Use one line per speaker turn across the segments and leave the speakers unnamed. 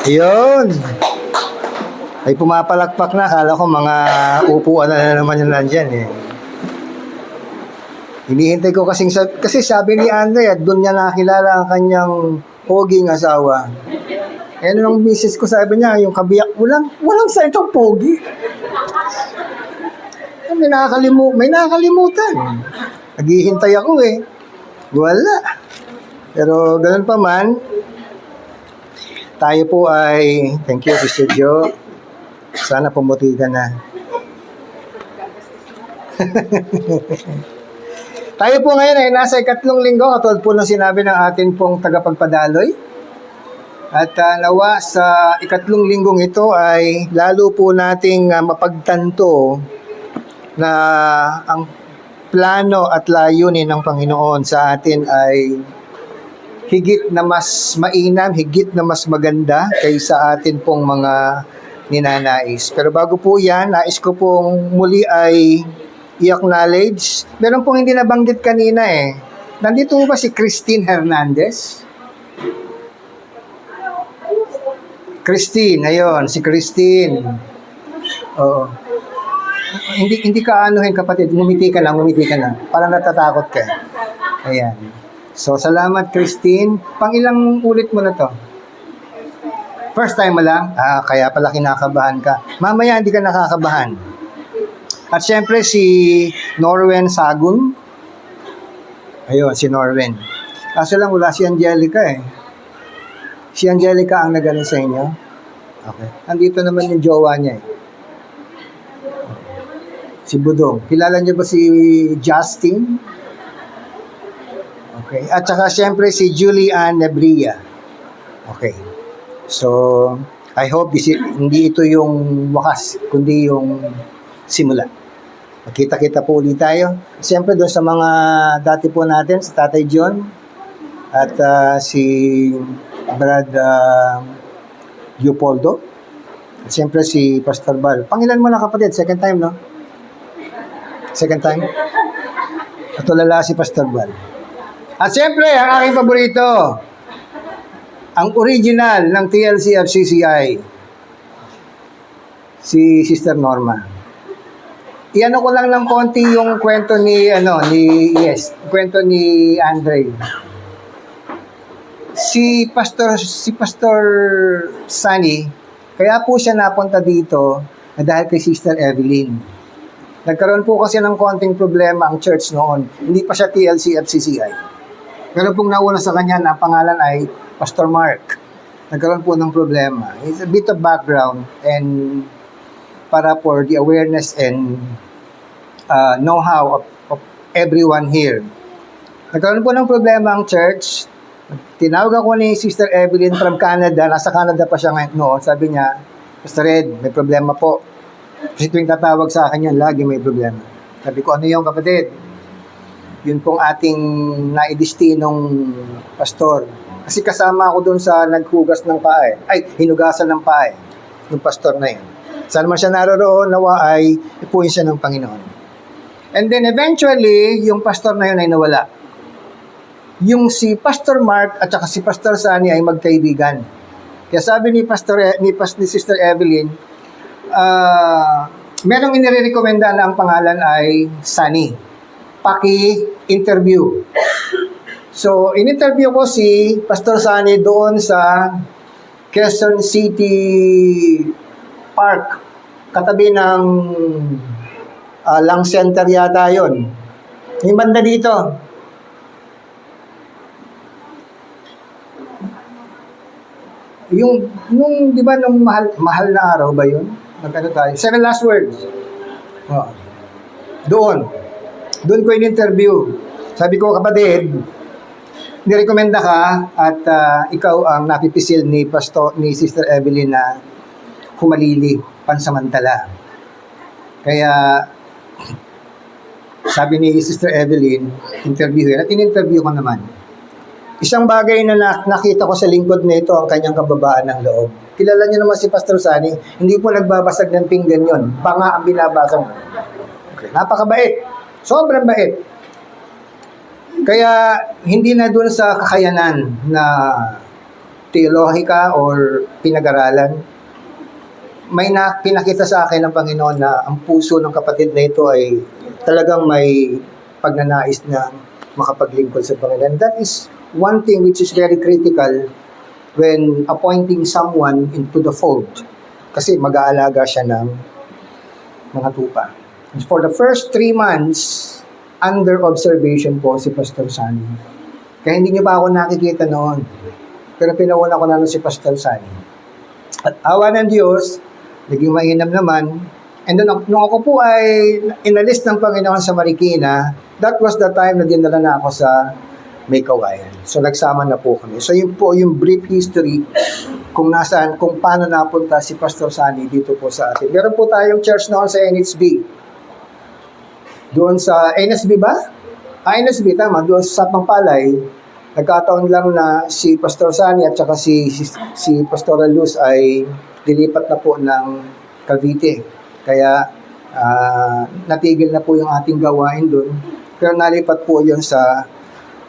Yun. Ay pumapalakpak na. Kala ko mga upuan na naman yung nandyan eh. Hinihintay ko kasi sabi ni Andre at doon niya nakilala ang kanyang poging asawa. Eh nung misis ko sabi niya, yung kabiyak, walang sa itong pogi. May nakakalimutan. Naghihintay ako eh. Wala. Pero ganun pa man, tayo po ay, thank you Sister Jo. Sana pumuti ka na. Tayo po ngayon ay nasa ikatlong linggo, katulad po ng sinabi ng atin pong tagapagpadaloy. At nawa sa ikatlong linggong ito ay lalo po nating mapagtanto na ang plano at layunin ng Panginoon sa atin ay higit na mas mainam, higit na mas maganda kaysa atin pong mga ninanais. Pero bago po yan, nais ko pong muli ay i-acknowledge. Meron pong hindi nabanggit kanina eh. Nandito ba si Christine Hernandez? Christine, ayun, si Christine. Oo. Hindi ka anuhin kapatid, ngumiti ka lang. Parang natatakot ka. Ayan. So, salamat Christine. Pang-ilang ulit mo na to? First time mo lang? Kaya pala kinakabahan ka. Mamaya hindi ka nakakabahan. At syempre si Norwen Sagun. Ayun, si Norwen. Kaso lang wala si Angelica eh. Si Angelica ang nagano sa inyo? Okay. Andito naman yung jowa niya eh. Si Budong. Kilala niyo ba si Justin? Okay. At saka syempre si Julian Nebria. Okay. So, I hope hindi ito yung wakas, kundi yung simula. Magkita-kita po ulit tayo. Siyempre doon sa mga dati po natin, si Tatay John at si Brad Leopoldo. At siyempre si Pastor Bal. Pangilan mo na kapatid? Second time, no? Second time? At tulala si Pastor Bal. At siyempre, ang aking paborito, ang original ng TLC FCCI, si Sister Norma. Iano ko lang ng konti yung kwento kwento ni Andre. Si Pastor Sunny, kaya po siya napunta dito dahil kay Sister Evelyn. Nagkaroon po kasi ng konting problema ang church noon. Hindi pa siya TLC FCCI. Pero pong nauna sa kanya na pangalan ay Pastor Mark. Nagkaroon po ng problema. It's a bit of background and para for the awareness and know-how of everyone here. Nagkaroon po ng problema ang church. Tinawag ako ni Sister Evelyn from Canada. Nasa Canada pa siya ngayon noon. Sabi niya, Pastor Ed, may problema po. Kasi tuwing tatawag sa akin yan, lagi may problema. Sabi ko, ano yung kapatid? Yun pong ating naidestinong pastor. Kasi kasama ako doon sa naghugas ng paa hinugasan ng paa ng pastor na yun. Saan man siya naroroon, nawa ay ipuin siya ng Panginoon. And then eventually, yung pastor na yun ay nawala. Yung si Pastor Mark at saka si Pastor Sunny ay magkaibigan. Kaya sabi ni Sister Evelyn, merong inirekomenda na ang pangalan ay Sunny. Paki-interview. So, in-interview ko si Pastor Sunny doon sa Quezon City Park. Katabi ng Lang Center yata yun. Yung banda dito. Nung di ba, nung mahal na araw ba yun? Nagkano tayo? 7 last words. Oh. Doon ko in-interview. Sabi ko, kapatid, nirekomenda ka at ikaw ang napipisil ni Sister Evelyn na humalili pansamantala. Kaya, sabi ni Sister Evelyn, interviewin. At in-interview ko naman. Isang bagay na nakita ko sa lingkod nito ang kanyang kababaan ng loob. Kilala niyo naman si Pastor Sunny, hindi po nagbabasag ng pinggan yon. Banga ang binabasag. Okay. Napakabait. Sobrang bait. Kaya hindi na doon sa kakayanan na teologika or pinag-aralan, pinakita sa akin ng Panginoon na ang puso ng kapatid na ito ay talagang may pagnanais na makapaglingkod sa Panginoon. That is one thing which is very critical when appointing someone into the fold. Kasi mag-aalaga siya ng mga tupa. For the first 3 months, under observation po si Pastor Sunny. Kaya hindi niyo pa ako nakikita noon. Pero pinauna ko na si Pastor Sunny. At awa ng Diyos, naging mainam naman. And then, nung ako po ay inalis ng Panginoon sa Marikina, that was the time na dinala na ako sa May Kawayan. So, nagsama na po kami. So, yun po yung brief history kung nasaan, kung paano napunta si Pastor Sunny dito po sa atin. Meron po tayong church noon sa NHB. Doon sa NSB ba? NSB, tama. Doon sa Pampalay, nagkataon lang na si Pastor Sunny at saka si Pastor Luz ay dilipat na po ng Cavite. Kaya natigil na po yung ating gawain doon. Pero nalipat po yun sa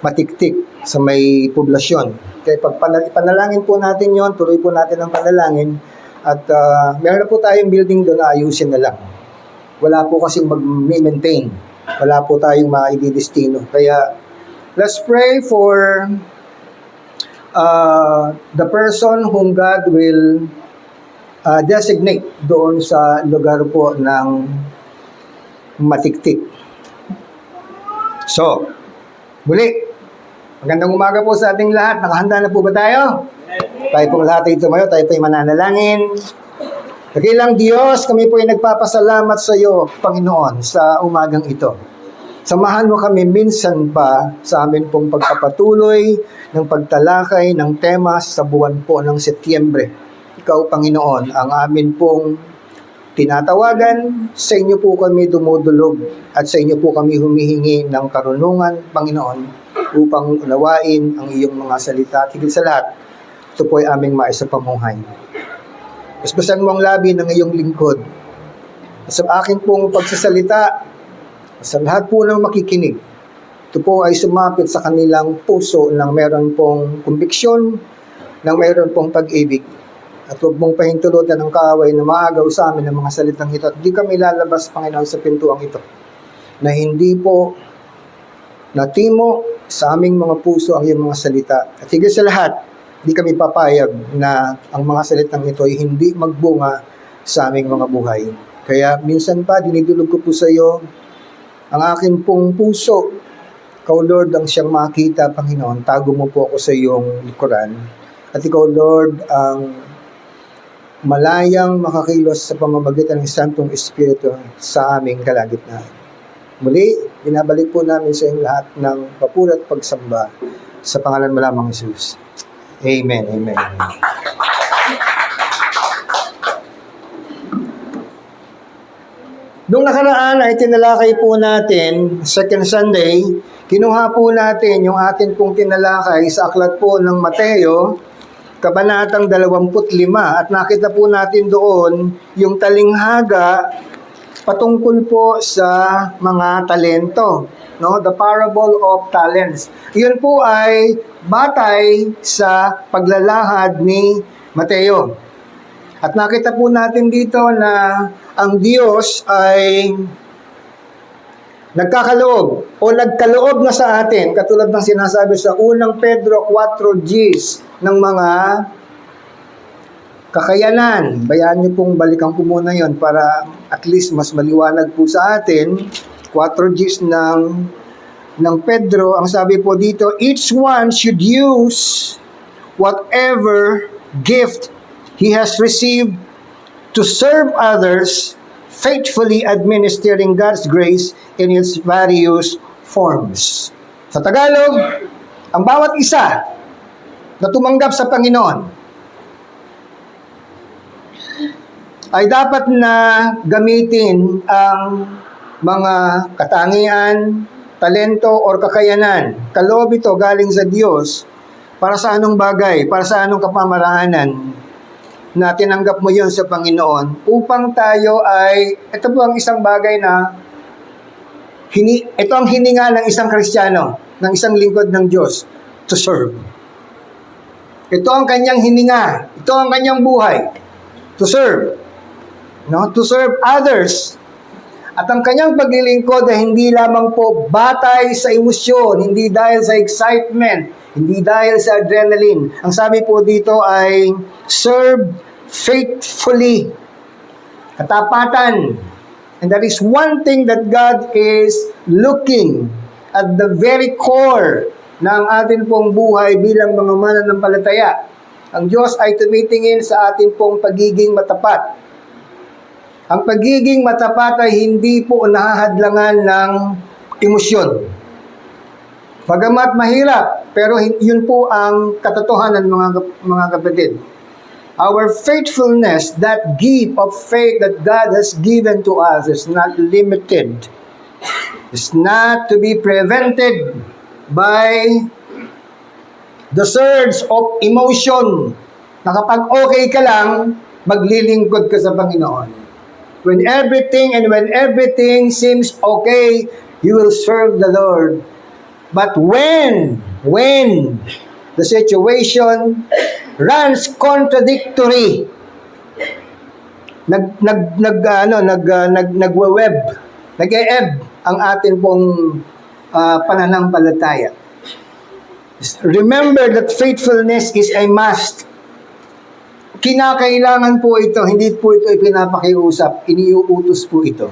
Matiktik, sa may poblasyon. Kaya pag panalangin po natin yon, tuloy po natin ang panalangin. At meron na po tayong building doon na ayusin na lang. Wala po kasing mag-maintain. Wala po tayong maididestino. Kaya let's pray for the person whom God will designate doon sa lugar po ng Matiktik. So, muli, magandang umaga po sa ating lahat. Nakahanda na po ba tayo? Tayo pong lahat ay tumayo, tayo po'y mananalangin. Dakilang Diyos, kami po'y nagpapasalamat sa iyo, Panginoon, sa umagang ito. Samahan mo kami minsan pa sa amin pong pagpapatuloy ng pagtalakay ng tema sa buwan po ng Setyembre. Ikaw, Panginoon, ang amin pong tinatawagan, sa inyo po kami dumudulog at sa inyo po kami humihingi ng karunungan, Panginoon, upang unawain ang iyong mga salita. At higit sa lahat, ito po ay aming maisapamuhay. Basbasan mo ang labi ng iyong lingkod. Sa akin pong pagsasalita, sa lahat po ng makikinig, ito po ay sumapit sa kanilang puso ng meron pong kumbiksyon, ng meron pong pag-ibig. At huwag mong pahintulutan ng kaaway na maagaw sa amin ng mga salitang ito. At di kami lalabas, Panginoon, sa pintuang ito na hindi po natimo sa aming mga puso ang iyong mga salita. At higit sa lahat, di kami papayag na ang mga salitang ito ay hindi magbunga sa aming mga buhay. Kaya minsan pa, dinidulog ko po sa iyo ang aking pong puso. Ikaw, Lord, ang siyang makita, Panginoon. Tago mo po ako sa iyong likuran. At ikaw, Lord, ang malayang makakilos sa pamamagitan ng Santong Espiritu sa aming kalagitnaan. Muli, binabalik po namin sa inyong lahat ng papuri at pagsamba sa pangalan mo lamang, Jesus. Amen. Amen. Noong nakaraan ay tinalakay po natin, second Sunday, kinuha po natin yung atin pong tinalakay sa aklat po ng Mateo, Kabanatang 25, at nakita po natin doon yung talinghaga patungkol po sa mga talento, no? The parable of talents. Iyon po ay batay sa paglalahad ni Mateo. At nakita po natin dito na ang Diyos ay nagkakaloob o nagkaloob na sa atin, katulad ng sinasabi sa unang Pedro 4 Gs ng mga kakayanan. Bayaan niyo pong balikan ko muna yon para at least mas maliwanag po sa atin. 4 Gs ng Pedro, ang sabi po dito, each one should use whatever gift he has received to serve others, faithfully administering God's grace in its various forms. Sa Tagalog, ang bawat isa na tumanggap sa Panginoon ay dapat na gamitin ang mga katangian, talento, or kakayanan. Kaloob ito galing sa Diyos para sa anong bagay, para sa anong kapamaraanan na tinanggap mo yon sa Panginoon upang tayo ay, ito po ang isang bagay na ito ang hininga ng isang Kristiyano, ng isang lingkod ng Diyos, to serve. Ito ang kanyang hininga. Ito ang kanyang buhay. To serve. No? To serve others. At ang kanyang paglilingkod ay hindi lamang po batay sa emosyon, hindi dahil sa excitement, hindi dahil sa adrenaline. Ang sabi po dito ay serve faithfully. Katapatan. And that is one thing that God is looking at the very core ng atin pong buhay bilang mga mananampalataya. Ang Diyos ay tumitingin sa atin pong pagiging matapat. Ang pagiging matapat ay hindi po nahahadlangan ng emosyon. Bagamat mahirap, pero yun po ang katotohanan mga kapatid. Our faithfulness, that gift of faith that God has given to us is not limited. It's not to be prevented by the surge of emotion na kapag okay ka lang, maglilingkod ka sa Panginoon. When everything seems okay, you will serve the Lord. But when the situation runs contradictory, nagwe-web, nag-e-ebb ang atin pong pananampalataya. Remember that faithfulness is a must. Kinakailangan po ito, hindi po ito ipinapakiusap, iniuutos po ito.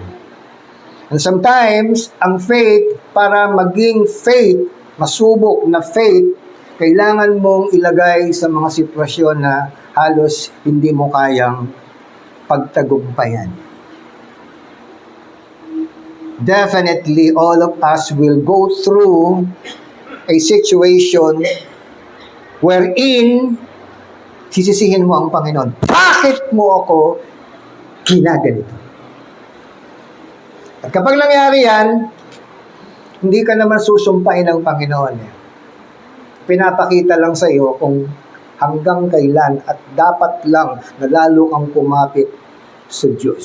And sometimes, ang faith, para maging faith, masubok na faith, kailangan mong ilagay sa mga sitwasyon na halos hindi mo kayang pagtagumpayan. Definitely, all of us will go through a situation wherein sisisihin mo ang Panginoon. Bakit mo ako ginaganito? At kapag nangyari yan, hindi ka naman susumpain ng Panginoon. Pinapakita lang sa iyo kung hanggang kailan at dapat lang na lalo kang kumapit sa Diyos.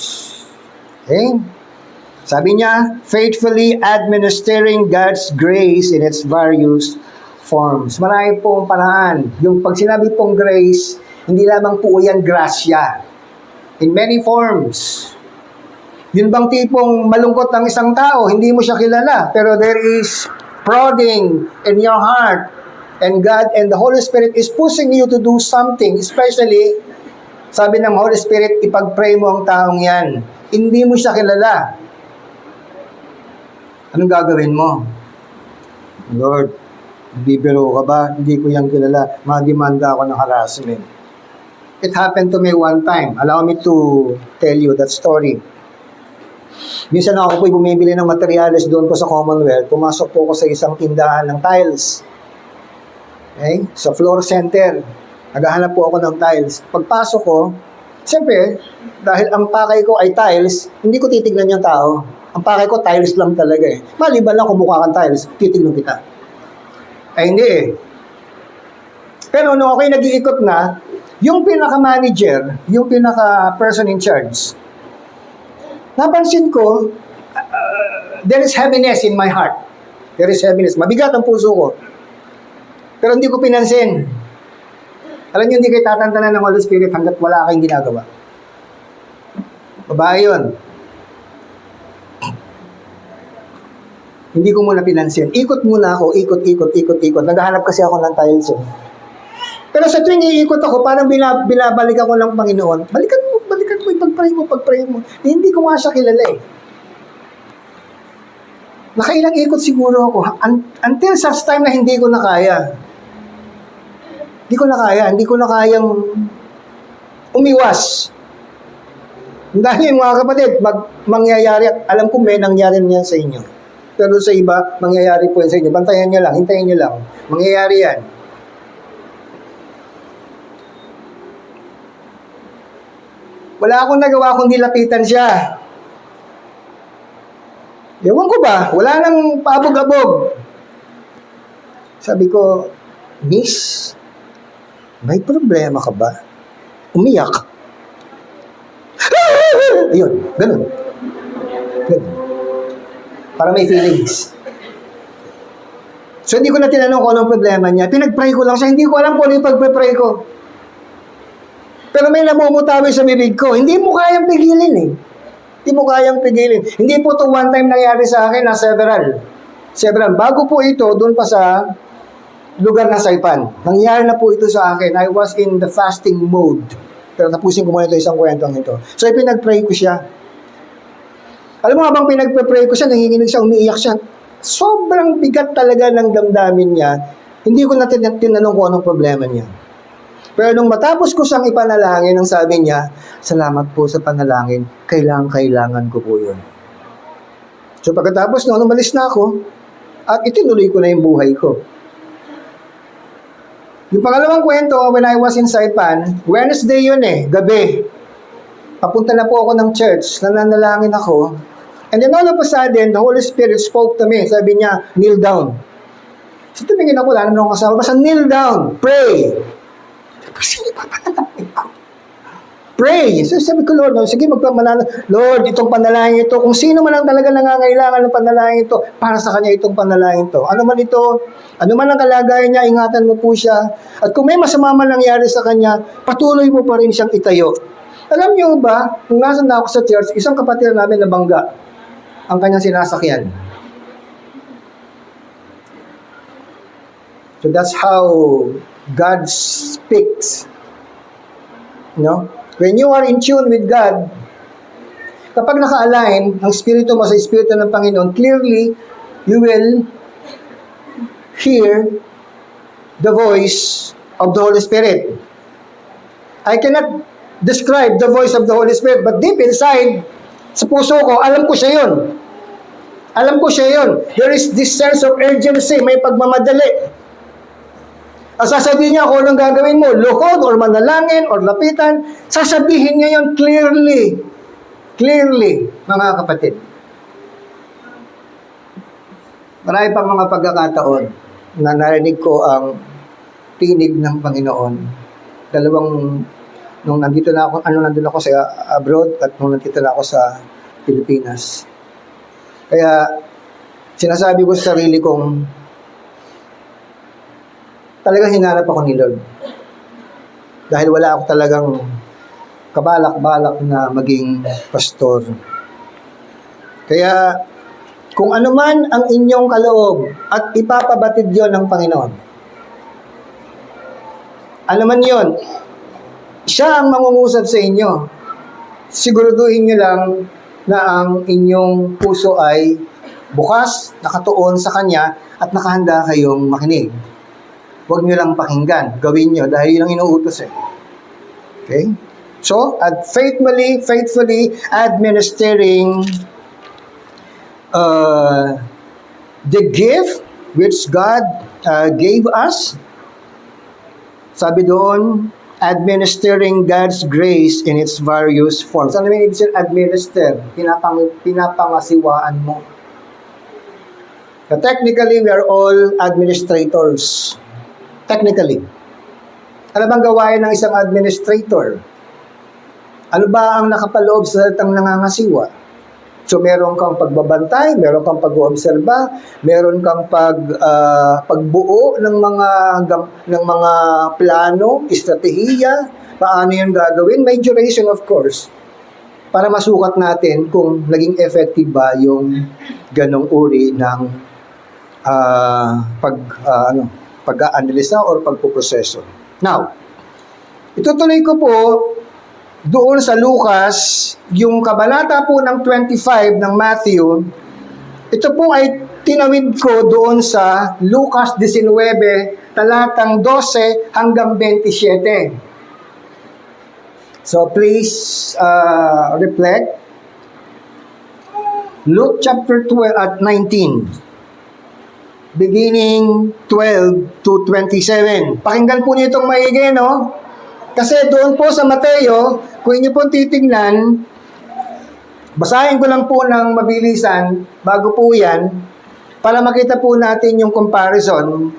Okay? Sabi niya, faithfully administering God's grace in its various forms. Marami pong paraan. Yung pag sinabi pong grace, hindi lamang po yan grasya. In many forms. Yun bang tipong malungkot ang isang tao, hindi mo siya kilala, pero there is prodding in your heart, and God and the Holy Spirit is pushing you to do something, especially, sabi ng Holy Spirit, ipag-pray mo ang taong yan. Hindi mo siya kilala. Anong gagawin mo? Lord, bibiro ka ba? Hindi ko yan kilala. Madimanda ako ng harassment. It happened to me one time. Allow me to tell you that story. Minsan ako po'y bumibili ng materyales doon po sa Commonwealth. Pumasok po ako sa isang tindahan ng tiles. Okay? Sa floor center. Naghahanap po ako ng tiles. Pagpasok ko, siyempre, dahil ang pakay ko ay tiles, hindi ko titignan yung tao. Ang pakay ko, tiles lang talaga eh. Maliban lang kung mukha kang tiles, titignan kita. Ay hindi eh. Pero nung ako'y nag-iikot na, yung pinaka-manager, yung pinaka-person in charge, napansin ko, there is heaviness in my heart. There is heaviness. Mabigat ang puso ko. Pero hindi ko pinansin. Alam niyo, hindi kayo tatantanan ng Holy Spirit hanggat wala kayong ginagawa. Babae yun. Hindi ko muna pinansin. Ikot muna ako, ikot. Naghahanap kasi ako ng tiles. Pero sa tuwing iikot ako, parang binabalik ako ng Panginoon. Balikan mo, pag-pray mo. Hindi ko nga siya kilala eh. Nakailang ikot siguro ako. Until such time na hindi ko na kaya. Hindi ko na kayang umiwas. Dahil mga kapatid, mangyayari, alam ko may nangyari niyan sa inyo. Pero sa iba, mangyayari po yan sa inyo. Bantayan nyo lang, hintayin nyo lang. Mangyayari yan. Wala akong nagawa kundi lapitan siya. Ewan ko ba, wala nang paabog-abog. Sabi ko, Miss, may problema ka ba? Umiyak. Ayun, ganun. Para may feelings. So, hindi ko na tinanong kung anong problema niya. Pinag-pray ko lang siya. Hindi ko alam kung ano yung pag-pray ko. Pero may namumutawi sa bibig ko. Hindi mo kayang pigilin eh. Hindi mo kayang pigilin. Hindi po ito one time nangyari sa akin na several. Bago po ito, doon pa sa lugar na Saipan. Nangyari na po ito sa akin. I was in the fasting mode. Pero tapusin ko muna ito isang kwentong ito. So, pinag-pray ko siya. Alam mo, habang pinag-pray ko siya, nanginginig siya, umiiyak siya. Sobrang bigat talaga ng damdamin niya. Hindi ko na tinanong kung anong problema niya. Pero nung matapos ko siyang ipanalangin, ang sabi niya, salamat po sa panalangin, kailangan ko po yun. So pagkatapos noon, umalis na ako, at itinuloy ko na yung buhay ko. Yung pangalawang kwento, when I was in Saipan, Wednesday yun gabi. Papunta na po ako ng church, nananalangin ako, and then all of a sudden, the Holy Spirit spoke to me, sabi niya, kneel down. So tumingin ako, wala naman akong kasama, basta kneel down, pray. Kasi ipapanalangin ko. Pray. So sabi ko, Lord, sige magpamanalangin. Lord, itong panalangin ito, kung sino man ang talaga nangangailangan ng panalangin ito, para sa kanya itong panalangin ito. Ano man ito, ano man ang kalagayan niya, ingatan mo po siya. At kung may masama man nangyari sa kanya, patuloy mo pa rin siyang itayo. Alam niyo ba, nung nasa na ako sa church, isang kapatid namin na bangga ang kanyang sinasakyan. So that's how God speaks. No? When you are in tune with God, kapag naka-align ang spirito mo sa spirito ng Panginoon, clearly, you will hear the voice of the Holy Spirit. I cannot describe the voice of the Holy Spirit, but deep inside, sa puso ko, alam ko siya yun. Alam ko siya yun. There is this sense of urgency, may pagmamadali. At sasabihin niya kung anong gagawin mo, luhod or manalangin or lapitan, sasabihin niya yun clearly. Clearly, mga kapatid. Marami pang mga pagkakataon na narinig ko ang tinig ng Panginoon. Nung nandito na ako, nandun ako sa abroad at nung nandito na ako sa Pilipinas. Kaya, sinasabi ko sa sarili kong, talagang hinanap ako ni Lord. Dahil wala ako talagang kabalak-balak na maging pastor. Kaya, kung ano man ang inyong kaloob at ipapabatid yon ng Panginoon, ano man yon, siya ang mangungusap sa inyo. Siguraduhin nyo lang na ang inyong puso ay bukas, nakatuon sa Kanya, at nakahanda kayong makinig. Huwag nyo lang pakinggan. Gawin nyo dahil yun ang inuutos Okay? So, at faithfully administering the gift which God gave us. Sabi doon, administering God's grace in its various forms. Ano yung ibig sabihin administer? Pinapangasiwaan mo. Technically, we are all administrators. Technically. Ano bang gawain ng isang administrator? Ano ba ang nakapaloob sa salitang nangangasiwa? So, meron kang pagbabantay, meron kang pag-oobserba, meron kang pagbuo ng mga plano, estratehiya, paano 'yan gagawin, may duration of course. Para masukat natin kung naging effective ba yung ganong uri ng pag-aanalisa or pagpuproseso. Now, itutuloy ko po doon sa Lucas, yung kabanata po ng 25 ng Matthew, ito po ay tinawid ko doon sa Lucas 19, talatang 12 hanggang 27. So please reflect. Luke chapter 12 at 19. Beginning 12 to 27. Pakinggan po niyo itong maigi, no? Kasi doon po sa Mateo, kung inyo pong titignan, basahin ko lang po ng mabilisan bago po yan, para makita po natin yung comparison.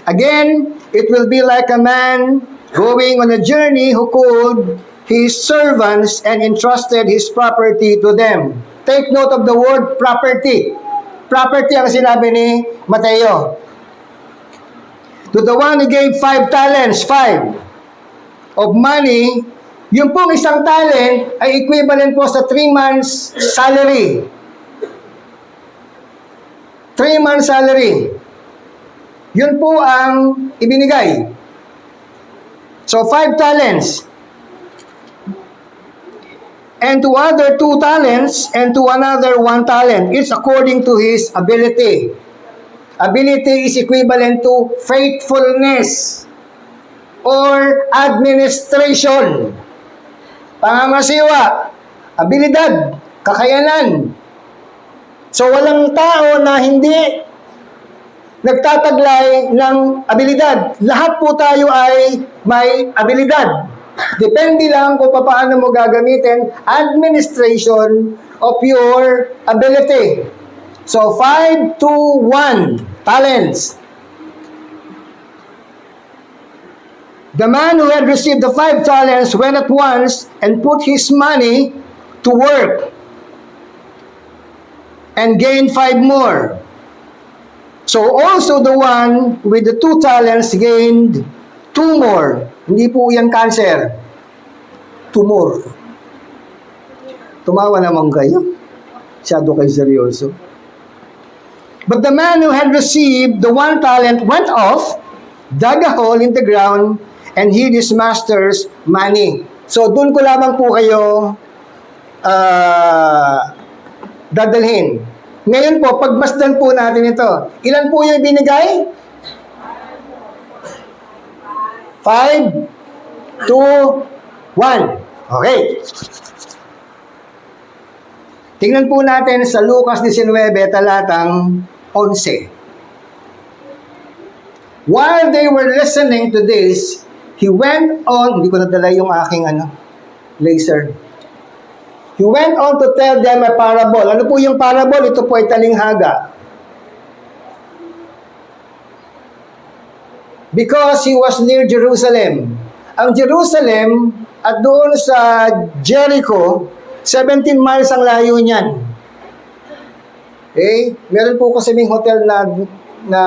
Again, it will be like a man going on a journey who called his servants and entrusted his property to them. Take note of the word property. Property ang sinabi ni Mateo. to the one who gave 5 talents, 5 of money, yung pong isang talent ay equivalent po sa 3 months salary. 3 months salary. Yun po ang ibinigay. So, 5 talents. And to other 2 talents, and to another 1 talent. It's according to his ability. Ability is equivalent to faithfulness or administration. Pangangasiwa, abilidad, kakayanan. So, walang tao na hindi nagtataglay ng abilidad. Lahat po tayo ay may abilidad. Depende lang kung paano mo gagamitin administration of your ability. So, 5 to 1 talents. The man who had received the 5 talents went at once and put his money to work and gained 5 more. So also the one with the 2 talents gained 2 more. Hindi po yan cancer. Tumor. Tumawa naman kayo. Masyado kayo seryoso. But the man who had received the 1 talent went off, dug a hole in the ground, and hid his master's money. So doon ko lamang po kayo dadalhin. Ngayon po, pagmasdan po natin ito. Ilan po yung binigay? 5, 2, 1. Okay. Tingnan po natin sa Lucas 19, talatang 11. While they were listening to this, he went on, hindi ko nadala yung aking laser. He went on to tell them a parable. Ano po yung parable? Ito po ay talinghaga. Because he was near Jerusalem. Ang Jerusalem at doon sa Jericho, 17 miles ang layo niyan. Okay? Meron po kasi may hotel na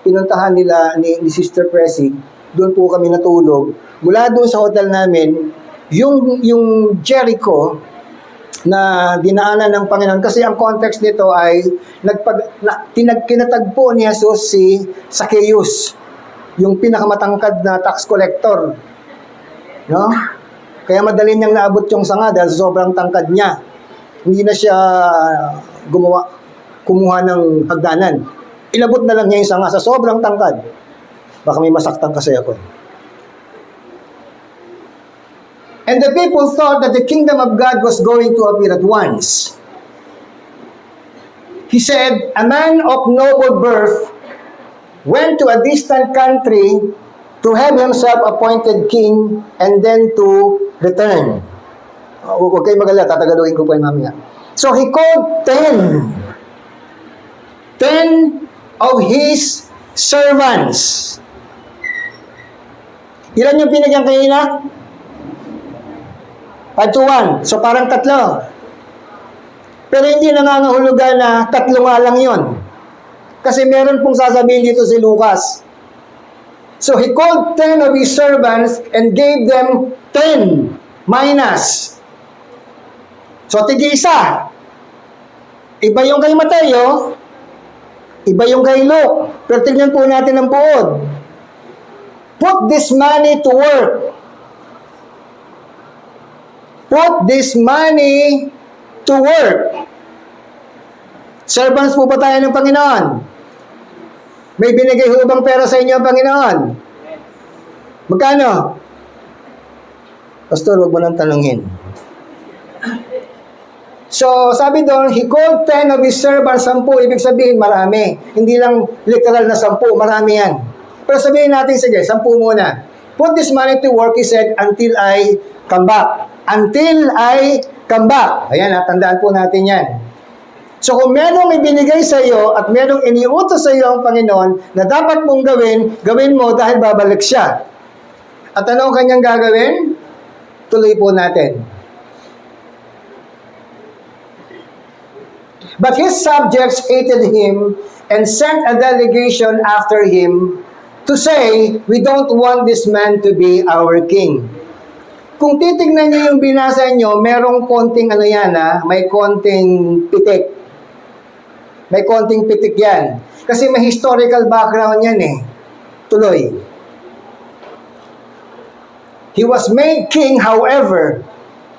pinuntahan nila ni Sister Pressy. Doon po kami natulog. Mula doon sa hotel namin, yung Jericho, na dinaanan ng Panginoon. Kasi ang context nito ay kinatagpo ni Jesus si Zacchaeus, yung pinakamatangkad na tax collector. No? Kaya madali niyang naabot yung sanga dahil sobrang tangkad niya. Hindi na siya kumuha ng hagdanan. Inabot na lang niya yung sanga sa sobrang tangkad. Baka may masaktan kasi ako. And the people thought that the kingdom of God was going to appear at once. He said, a man of noble birth went to a distant country to have himself appointed king and then to return. Huwag kayo magalala, tatagaluhin ko po yung mamaya. So he called 10 of his servants. Ilan yung pinagyan kanina? 5 to 1. So parang 3. Pero hindi nangangahulugan na 3 nga lang yun. Kasi meron pong sasabihin dito si Lucas. So he called 10 of his servants and gave them 10 minus. So tig-isa. Iba yung kay Mateo, iba yung kay Luke. Pero tignan po natin ang buod. Put this money to work. Put this money to work. Servants po ba tayo ng Panginoon? May binigay ho bang pera sa inyo ang Panginoon? Magkano? Pastor, huwag mo nang tanungin. So, sabi doon, he called 10 of his servants, 10, ibig sabihin marami. Hindi lang literal na 10, marami yan. Pero sabihin natin, sige, 10 muna. Put this money to work, he said, until I come back. Until I come back. Ayan, tandaan po natin yan. So kung merong ibinigay sa iyo at merong iniutos sa iyo ang Panginoon na dapat mong gawin, gawin mo dahil babalik siya. At ano ang kanyang gagawin? Tuloy po natin. But his subjects hated him and sent a delegation after him to say, we don't want this man to be our king. Kung titignan niyo yung binasa niyo, merong konting ano yan may konting pitik. May konting pitik yan. Kasi may historical background yan Tuloy. He was made king, however.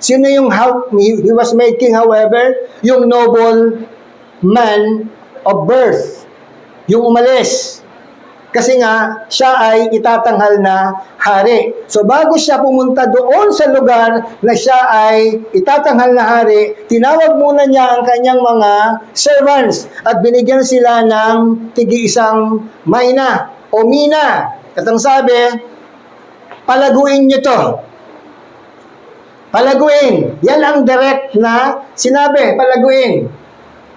Sino yung he was made king, however? Yung noble man of birth. Yung umalis. Kasi nga, siya ay itatanghal na hari. So bago siya pumunta doon sa lugar na siya ay itatanghal na hari, tinawag muna niya ang kanyang mga servants at binigyan sila ng tig-isang mayna o mina. At ang sabi, palaguin niyo to. Palaguin. Yan ang direct na sinabi, palaguin.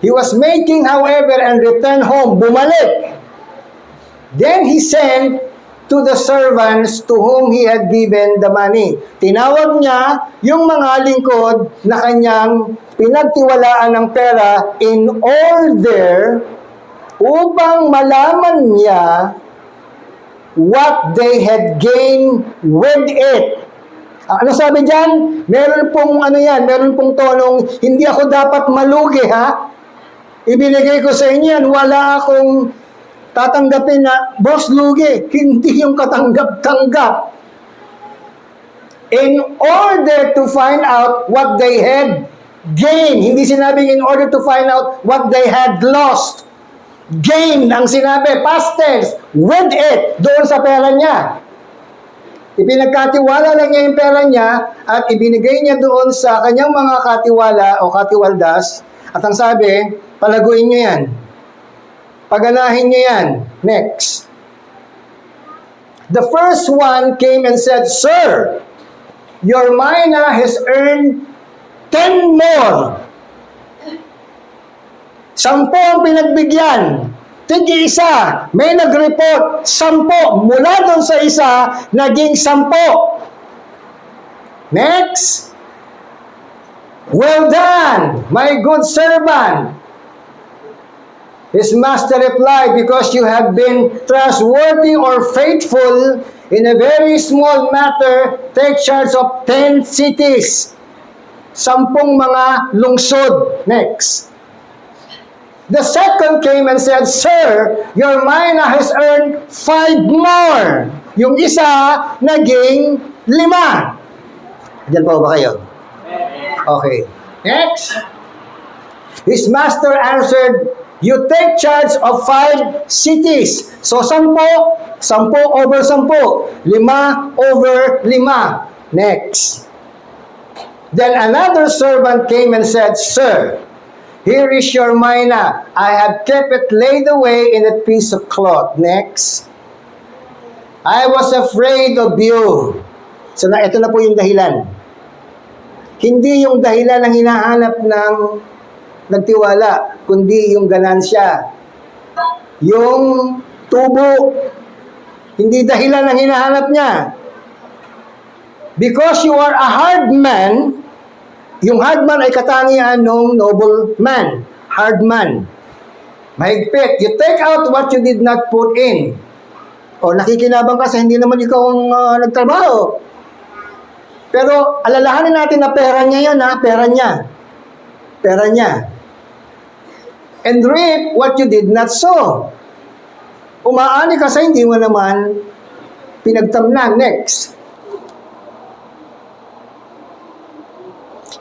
He was making, however, and returned home. Bumalik. Then he sent to the servants to whom he had given the money. Tinawag niya yung mga lingkod na kanyang pinagtiwalaan ng pera in order upang malaman niya what they had gained with it. Ano sabi dyan? Meron pong meron pong tonong, hindi ako dapat malugi Ibinigay ko sa inyo yan, wala akong tatanggapin na, boss, lugi. Hindi yung katanggap-tanggap. In order to find out what they had gained. Hindi sinabing in order to find out what they had lost. Gain ang sinabi, past tense, with it, doon sa pera niya. Ipinagkatiwala lang niya yung pera niya at ibinigay niya doon sa kanyang mga katiwala o katiwaldas. At ang sabi, palaguin niyo yan. Paganahin niyo yan. Next. The first one came and said, Sir, your mina has earned 10 more. 10 ang pinagbigyan. Tig-isa. May nag-report. 10. Mula doon sa isa, naging 10. Next. Well done, my good servant. His master replied, because you have been trustworthy or faithful in a very small matter, take charge of 10 cities. 10 mga lungsod. Next. The second came and said, Sir, your mina has earned 5 more. Yung isa, naging 5. Diyan po ba kayo? Okay. Next. His master answered, you take charge of 5 cities. So, 10 over 10. 5 over 5. Next. Then another servant came and said, Sir, here is your mina. I have kept it laid away in a piece of cloth. Next. I was afraid of you. So, ito na po yung dahilan. Hindi yung dahilan ng hinahanap ng nagtiwala, kundi yung ganansya. Yung tubo. Hindi dahilan ng hinahanap niya. Because you are a hard man, yung hard man ay katangian ng noble man. Hard man. Mahigpit. You take out what you did not put in. O nakikinabang ka sa hindi naman ikaw ang nagtrabaho. Pero alalahanin natin na pera niya yan pera niya. Pera niya. And reap what you did not sow. Umaani ka sa hindi mo naman pinagtamnan. Next.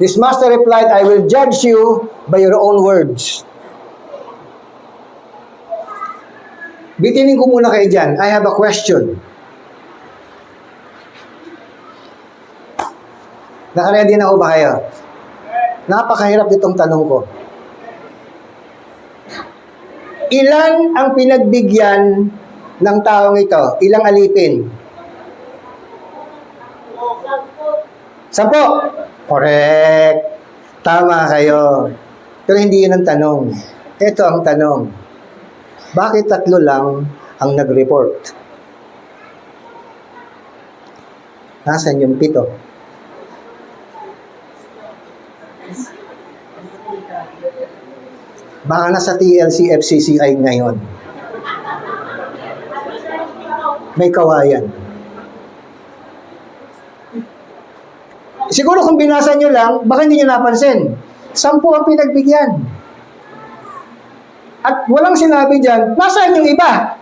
His master replied, I will judge you by your own words. Bitinin ko muna kayo dyan. I have a question. Naka-ready na ho ba kayo? Napakahirap itong tanong ko. Ilan ang pinagbigyan ng taong ito? Ilang alipin? 10. Correct. Tama kayo. Pero hindi yun ang tanong. Ito ang tanong. Bakit 3 lang ang nag-report? Nasaan yung 7? Baka nasa TLC FCCI ngayon. may kawayan. Siguro kung binasa nyo lang, baka hindi nyo napansin. 10 ang pinagbigyan. At walang sinabi dyan, nasaan yung iba?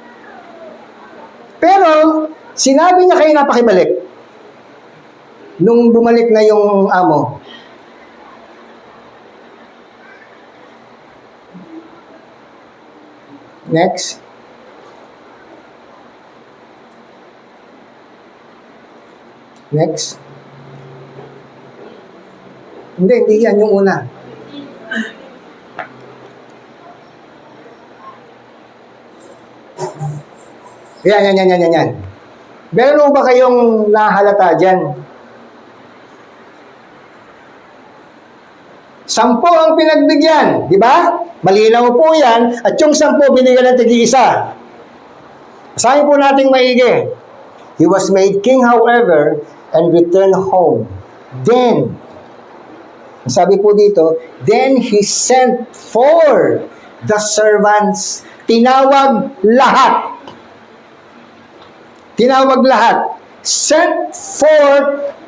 Pero, sinabi niya kayo napakibalik. Nung bumalik na yung amo. Next. Next. Hindi yan yung una. Yan. Meron ba kayong nahalata dyan? 10 ang pinagbigyan, di ba? Malinaw po yan, at yung 10 binigyan ng tig-isa. Basahin po nating maigi. He was made king, however, and returned home. Then, sabi po dito, then he sent for the servants. Tinawag lahat. Sent for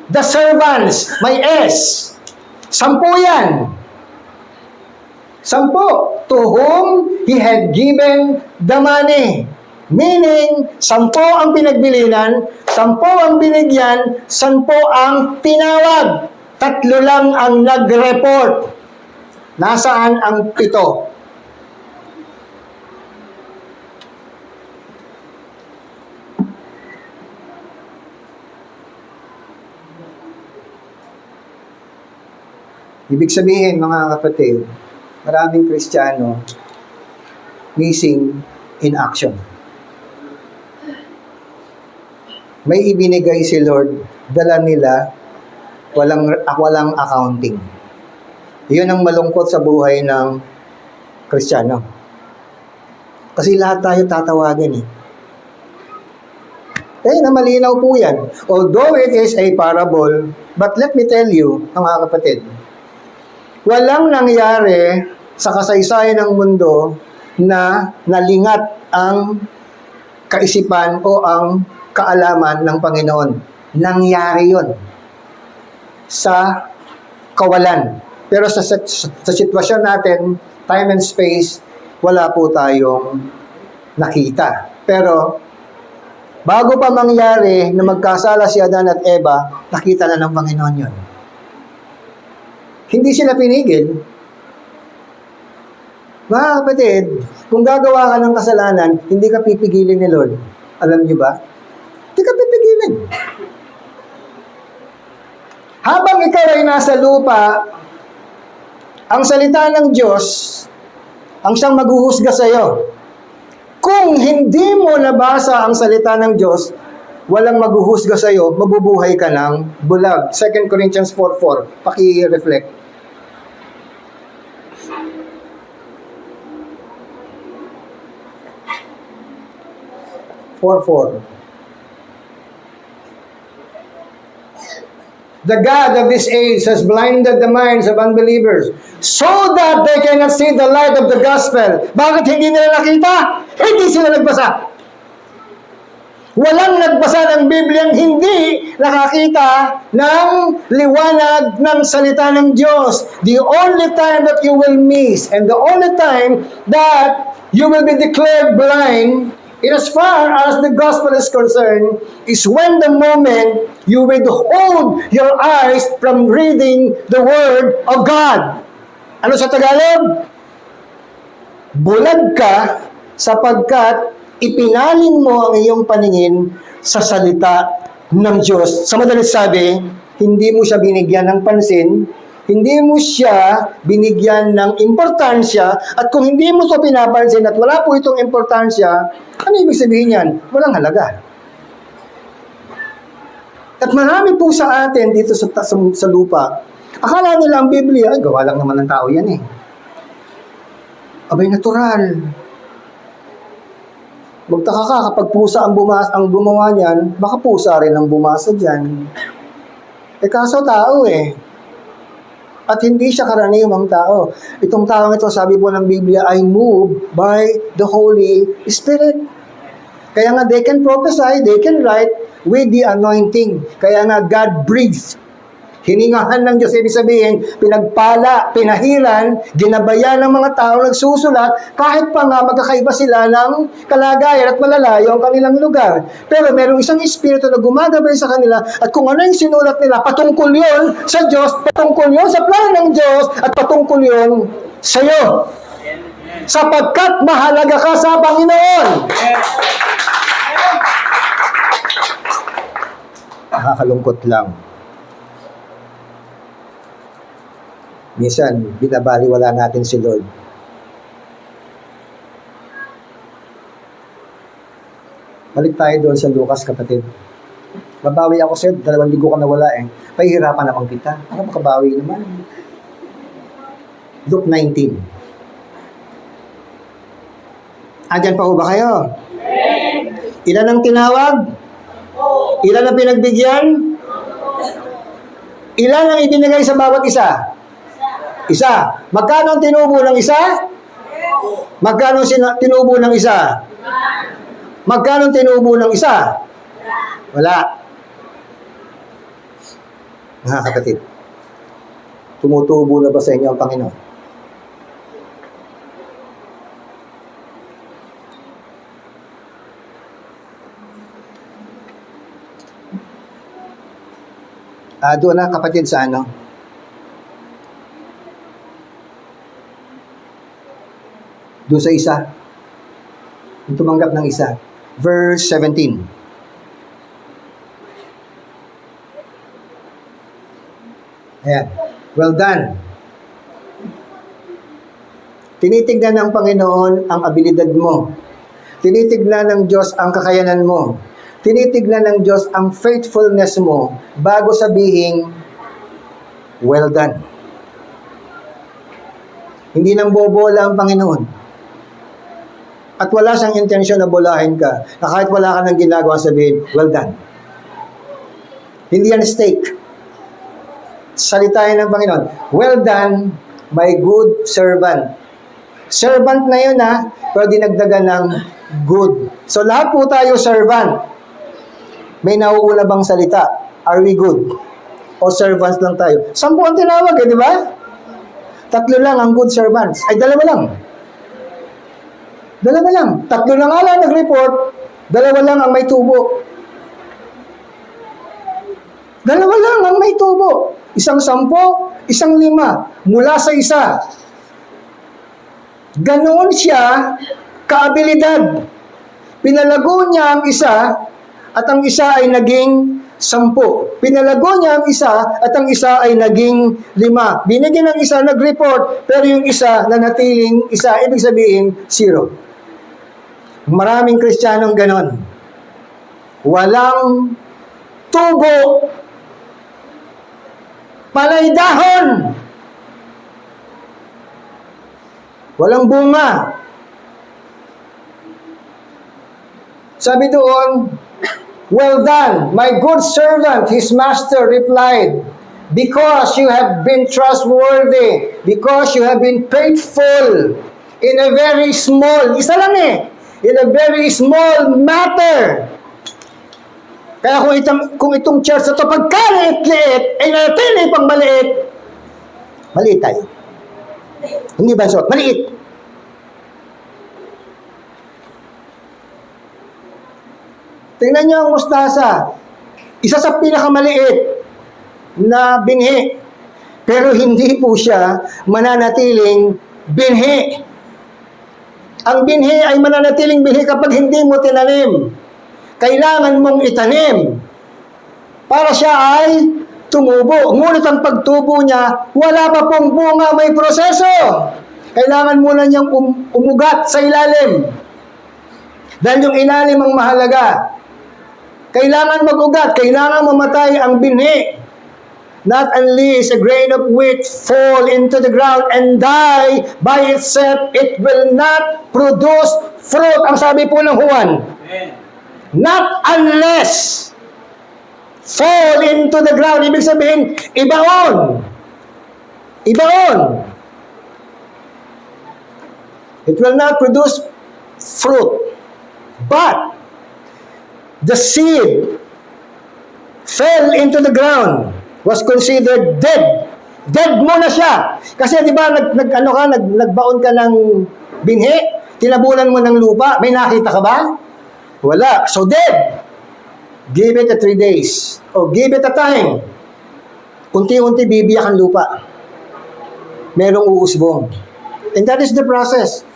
the servants. May S. 10 yan. 10. To whom he had given the money. Meaning, 10 ang pinagbilinan, 10 ang binigyan, 10 ang tinawag. 3 lang ang nag-report. Nasaan ang 7? Ibig sabihin, mga kapatid, maraming Kristiyano missing in action. May ibinigay si Lord, dala nila, walang accounting. Iyon ang malungkot sa buhay ng Kristiyano. Kasi lahat tayo tatawagan eh. Na malinaw po yan. Although it is a parable, but let me tell you, mga kapatid, walang nangyari sa kasaysayan ng mundo na nalingat ang kaisipan o ang kaalaman ng Panginoon. Nangyari yon sa kawalan. Pero sa sitwasyon natin, time and space, wala po tayong nakita. Pero, bago pa mangyari na magkasala si Adan at Eva, nakita na ng Panginoon yun. Hindi sila pinigil. Mga kapatid, kung gagawa ka ng kasalanan, hindi ka pipigilin ni Lord. Alam niyo ba? Hindi ka pipigilin. Habang ikaw ay nasa lupa, ang salita ng Diyos, ang siyang maghuhusga sa iyo. Kung hindi mo nabasa ang salita ng Diyos, walang maghuhusga sa iyo, mabubuhay ka ng bulag. 2 Corinthians 4:4. Paki-reflect. 4:4. The God of this age has blinded the minds of unbelievers so that they cannot see the light of the gospel. Bakit hindi nila nakita? Hindi sila nagbasa. Walang nagbasa ng Biblia hindi nakakita ng liwanag ng salita ng Diyos. The only time that you will miss and the only time that you will be declared blind in as far as the gospel is concerned is when the moment you withhold your eyes from reading the Word of God. Ano sa Tagalog? Bulag ka sapagkat ipinaling mo ang iyong paningin sa salita ng Diyos. Sa madalit sabi, hindi mo siya binigyan ng pansin, hindi mo siya binigyan ng importansya, at kung hindi mo ito pinapansin at wala po itong importansya, ano ibig sabihin yan? Walang halaga. At marami po sa atin dito sa lupa, akala nila ang Biblia, ay gawa lang naman ng tao yan eh. Abay, natural. Magtaka ka kapag pusa ang gumawa niyan, baka pusa rin ang bumasa dyan. Kaso tao eh. At hindi siya karaniwang tao. Itong taong ito, sabi po ng Biblia, ay moved by the Holy Spirit. Kaya nga, they can prophesy, they can write with the anointing. Kaya nga, God breathes. Hiningahan ng Diyos, ibig sabihin, pinagpala, pinahiran, ginabayan ng mga tao nagsusulat, kahit pa nga magkakaiba sila ng kalagayan at malalayo ang kanilang lugar. Pero merong isang espiritu na gumagabay sa kanila at kung ano yung sinulat nila, patungkol yun sa Diyos, patungkol yun sa plano ng Diyos, at patungkol yun sa iyo. Sapagkat mahalaga ka sa Panginoon. Nakakalungkot lang. Minsan, binabaliwala natin si Lord. Balik tayo doon sa Lucas, kapatid. Babawi ako sa'yo, 2 linggo ka nawala eh. Pahihirapan naman kita. Para makabawi naman. Luke 19. Andyan pa ho ba kayo? Ilan ang tinawag? Ilan ang pinagbigyan? Ilan ang ibinigay sa bawat isa? Isa. Magkano ang tinubo ng isa? Magkano tinubo ng isa? Magkano ang tinubo ng isa? Wala. Mga kapatid, tumutubo na ba sa inyo ang Panginoon? Doon na kapatid sa ano? Doon sa isa. Yung tumanggap ng isa. Verse 17. Ayan. Well done. Tinitignan ng Panginoon ang abilidad mo. Tinitignan ng Diyos ang kakayanan mo. Tinitignan ng Diyos ang faithfulness mo bago sabihin, well done. Hindi nang bobola ang Panginoon. At wala siyang intensyon na bolahin ka, na kahit wala ka nang ginagawa sabihin, well done. Hindi yan steak. Salitain ng Panginoon, well done, my good servant. Servant na yun pero dinagdagan ng good. So lahat po tayo servant. May nauuna bang salita? Are we good? O servants lang tayo? 10 ang tinawag di ba? 3 lang ang good servants. Ay, 2 lang. 2 lang. 3 na nga lang nag-report, 2 lang ang may tubo. 2 lang ang may tubo. 1 10, 1 5, mula sa isa. Ganoon siya kaabilidad. Pinalago niya ang isa, at ang isa ay naging 10. Pinalago niya ang isa, at ang isa ay naging 5. Binigyan ng isa, nag-report, pero yung isa nanatiling isa, ibig sabihin, 0. Maraming Kristiyanong ganon. Walang tubo, palay dahon, walang bunga. Sabi doon, well done, my good servant, his master replied, because you have been trustworthy, because you have been faithful in a very small, isa lang in a very small matter. Kaya kung itong church na ito, pagkaliit-liit, ay natili pang maliit, maliit tayo. Hindi ba so? Maliit. Tingnan niyo ang mustasa. Isa sa pinakamaliit na binhi. Pero hindi po siya mananatiling binhi. Ang binhi ay mananatiling binhi kapag hindi mo tinanim. Kailangan mong itanim para siya ay tumubo. Ngunit ang pagtubo niya, wala pa pong bunga, may proseso. Kailangan muna niyang umugat sa ilalim. Dahil yung ilalim ang mahalaga. Kailangan mag-ugat, kailangan mamatay ang binhi. Not unless a grain of wheat fall into the ground and die by itself, it will not produce fruit. Ang sabi po ng Juan. Not unless fall into the ground. Ibig sabihin, ibaon. Ibaon. It will not produce fruit. But, the seed fell into the ground, was considered dead. Dead muna siya. Kasi di ba, nagbaon ka ng binhi, tinabunan mo ng lupa, may nakita ka ba? Wala. So dead. Give it a 3 days. O give it a time. Unti-unti bibiyak ang lupa. Merong uusbong. And that is the process.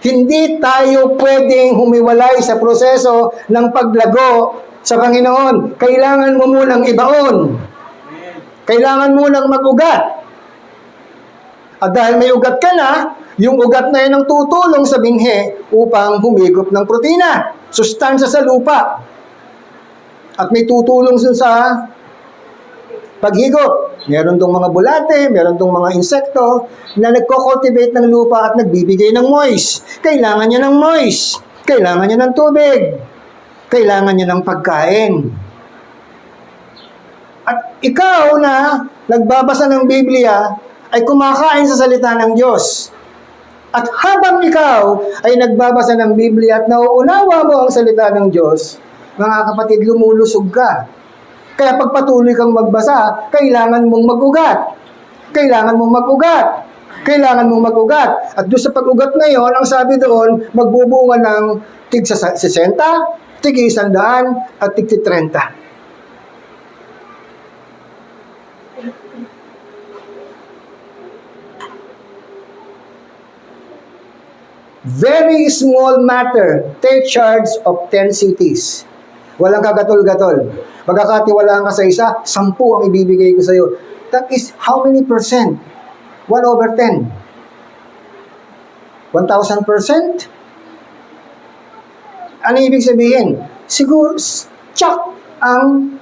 Hindi tayo pwedeng humiwalay sa proseso ng paglago sa Panginoon. Kailangan mo munang ibaon. Kailangan munang mag-ugat. At dahil may ugat ka na, yung ugat na yun ang tutulong sa binhi upang humigop ng protina, sustansya sa lupa. At may tutulong sa paghigop. Meron dong mga bulate, meron dong mga insekto na nagko-cultivate ng lupa at nagbibigay ng moist. Kailangan niya ng moist. Kailangan niya ng tubig. Kailangan niya ng pagkain. At ikaw na nagbabasa ng Biblia ay kumakain sa salita ng Diyos. At habang ikaw ay nagbabasa ng Biblia at nauunawa mo ang salita ng Diyos, mga kapatid, lumulusog ka. Kaya pagpatuloy kang magbasa, kailangan mong mag-ugat. Kailangan mong mag-ugat. Kailangan mong mag-ugat. At doon sa pag-ugat na yon, ang sabi doon, magbubunga ng tig 60, tig 100, at tig 30. Very small matter, take charge of 10 cities. Walang kagatol-gatol. Magkakatiwalaan ka sa isa, 10 ang ibibigay ko sa iyo. That is how many percent? 1/10. 1,000%? Ano ibig sabihin? Siguro, tsak ang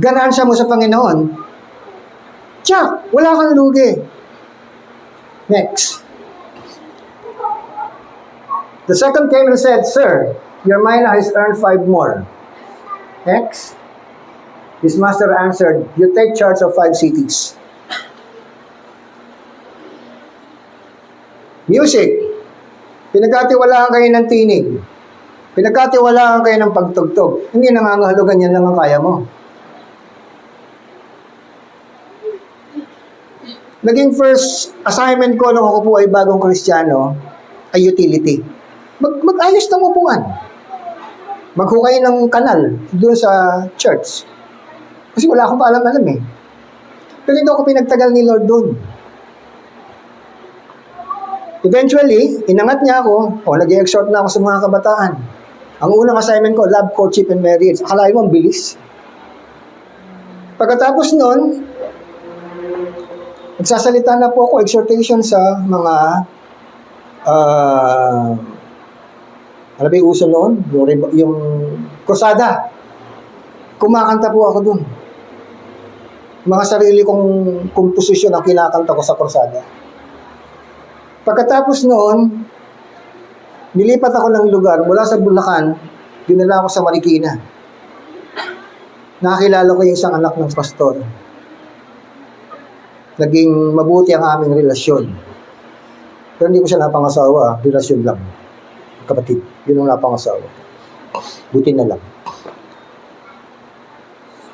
ganansya mo sa Panginoon. Tsak, wala kang lugi. Next. The second came and said, Sir, your mina has earned 5 more. Next. His master answered, You take charge of 5 cities. Music. Pinagkatiwalaan kayo ng tinig. Pinagkatiwalaan kayo ng pagtugtog. Hindi nangangahulugan yan lang ang kaya mo. Naging first assignment ko nung ako po ay bagong Kristiyano ay utility. Mag-ayos ng upuan. Maghukay ng kanal doon sa church. Kasi wala akong paalam-alam eh. Pero hindi ako pinagtagal ni Lord doon. Eventually, inangat niya ako, nag-i-exhort na ako sa mga kabataan. Ang unang assignment ko, love, courtship, and marriage. Akalain mo, ang bilis. Pagkatapos nun, nagsasalita na po ako, exhortation sa mga ano ba yung uso noon? Yung krusada. Kumakanta po ako dun. Mga sarili kong komposisyon ang kinakanta ko sa krusada. Pagkatapos noon, nilipat ako ng lugar mula sa Bulacan, dinala ako sa Marikina. Nakakilala ko yung isang anak ng pastor. Naging mabuti ang aming relasyon. Pero hindi ko siya napangasawa, relasyon lang. Kapatid, yun ang napangasawa. Buti na lang.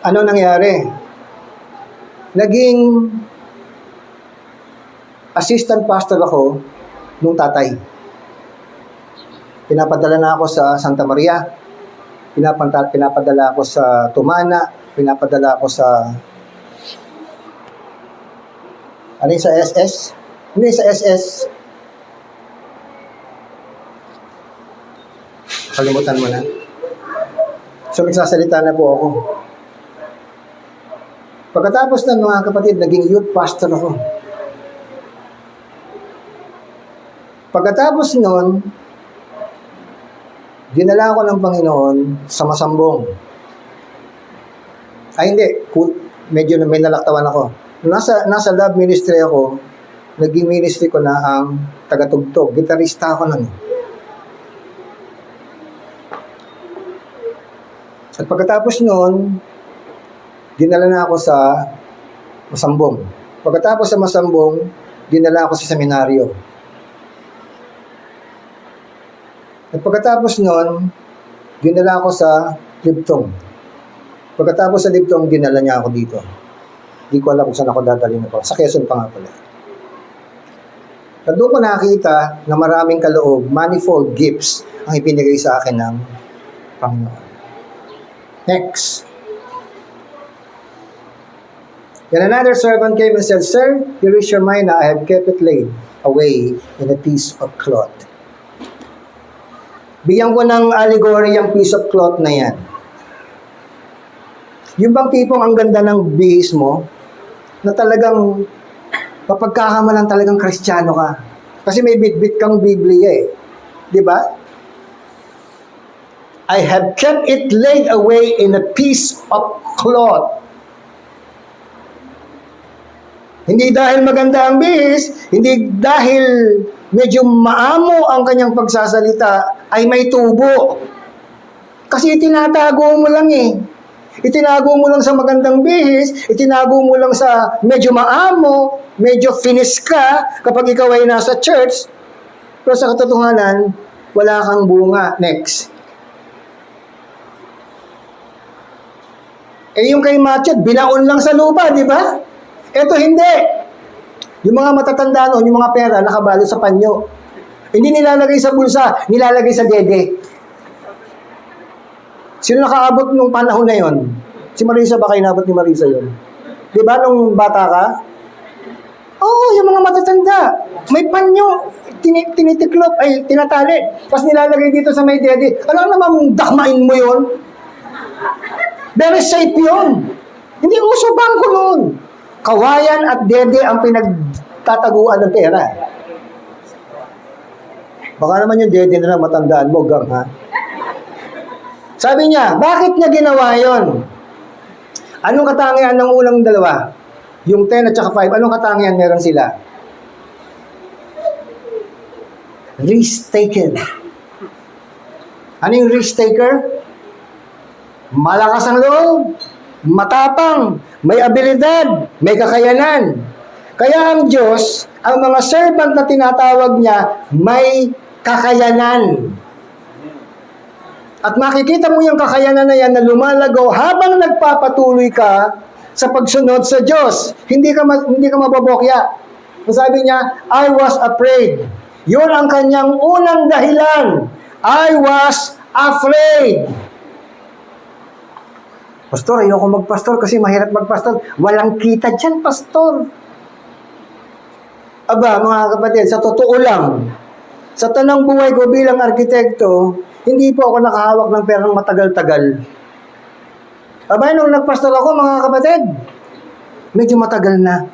Ano nangyari? Naging assistant pastor ako nung tatay. Pinapadala na ako sa Santa Maria. Pinapadala ako sa Tumana. Pinapadala ako sa ano yung sa SS? Hindi sa SS. Kalimutan mo na. So, nagsasalita na po ako. Pagkatapos ng mga kapatid, naging youth pastor ako. Pagkatapos nun, dinala ako ng Panginoon sa Masambong. Ay, hindi. Medyo may nalaktawan ako. Nasa love ministry ako, naging ministry ko na ang tagatugtog. Gitarista ako nun. At pagkatapos noon, dinala na ako sa Masambong. Pagkatapos sa Masambong, dinala ako sa seminaryo. At pagkatapos noon, Dinala ako sa Libtong. Pagkatapos sa Libtong, dinala niya ako dito. Hindi ko alam kung saan ako dadalhin ako. Sa Quezon pa nga pala. At doon ko nakita na maraming kaloob, manifold gifts ang ipinigay sa akin ng Panginoon. Next. Then another servant came and said, Sir, here is your mina. I have kept it laid away in a piece of cloth. Bigyan ko ng allegory yung piece of cloth na yan. Yung bang tipong ang ganda ng bihis mo, na talagang mapagkakamalan talagang Kristiyano ka. Kasi may bit-bit kang Biblia eh. Di ba? I have kept it laid away in a piece of cloth. Hindi dahil maganda ang bihis, hindi dahil medyo maamo ang kanyang pagsasalita, ay may tubo. Kasi itinatago mo lang eh. Itinago mo lang sa magandang bihis, itinago mo lang sa medyo maamo, medyo finish ka kapag ikaw ay nasa church. Pero sa katotohanan, wala kang bunga. Next. Eh yung kay Matchet, binaon lang sa lupa, di ba? Ito hindi. Yung mga matatanda noon, yung mga pera, nakabalot sa panyo. Hindi nilalagay sa bulsa, nilalagay sa dede. Sino nakaabot nung panahon na yon? Si Marisa, baka inabot ni Marisa yon. Di ba nung bata ka? Oo, yung mga matatanda. May panyo, tinitiklop, ay tinatali. Tapos nilalagay dito sa may dede. Alam naman, dakmain mo yon. Very safe yun. Hindi uso bangko noon. Kawayan at dede ang pinagtataguan ng pera. Baka naman yung dede na lang matandaan mo, gang ha? Sabi niya, bakit niya ginawa yon? Anong katangian ng unang dalawa? Yung 10 at saka 5, anong katangian meron sila? Risk taker. Ano yung risk taker? Malakas ang loob, matapang, may abilidad, may kakayanan. Kaya ang Diyos, ang mga servant na tinatawag niya, may kakayanan. At makikita mo yung kakayanan na yan na lumalagaw habang nagpapatuloy ka sa pagsunod sa Diyos. Hindi ka mababokya. Sabi niya, I was afraid. Yun ang kanyang unang dahilan. I was afraid. Pastor, ayoko magpastor kasi mahirap magpastor. Walang kita dyan, pastor. Aba, mga kapatid, sa totoo lang, sa tanang buhay ko bilang arkitekto, hindi po ako nakahawak ng perang matagal-tagal. Aba, nung nagpastor ako, mga kapatid, medyo matagal na.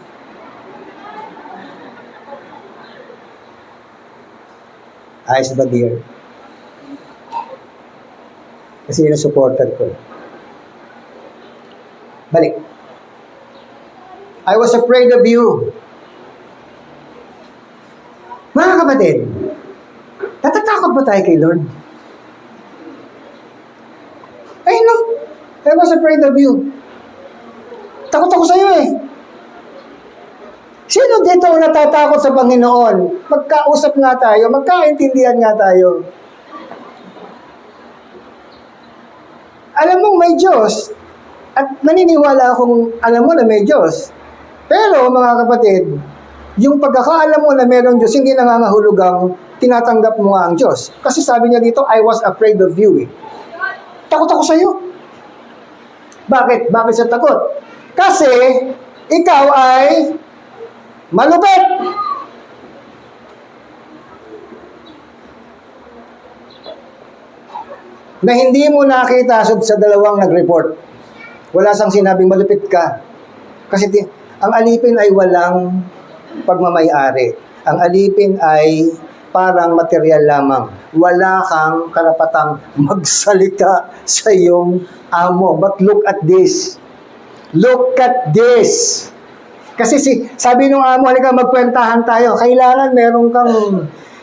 Ayos ba, dear? Kasi yun ang supporter ko. Balik. I was afraid of you. Mga kapatid, natatakot ba tayo kay Lord? Ay no, I was afraid of you. Takot ako sa'yo eh. Sino dito ang natatakot sa Panginoon? Magkausap nga tayo, magkaintindihan nga tayo. Alam mo may Diyos, at naniniwala akong alam mo na may Diyos. Pero mga kapatid, yung pagkakaalam mo na mayroong Diyos, hindi nangangahulugang tinatanggap mo nga ang Diyos. Kasi sabi niya dito, I was afraid of you eh. Takot ako sa'yo. Bakit? Bakit siya takot? Kasi, ikaw ay malupit. Na hindi mo nakita sa dalawang nag-report. Wala sang sinabing malupit ka. Kasi ang alipin ay walang pagmamay-ari. Ang alipin ay parang material lamang. Wala kang karapatang magsalita sa iyong amo. But look at this. Look at this. Kasi sabi nung amo, halika magkwentahan tayo. Kailangan meron kang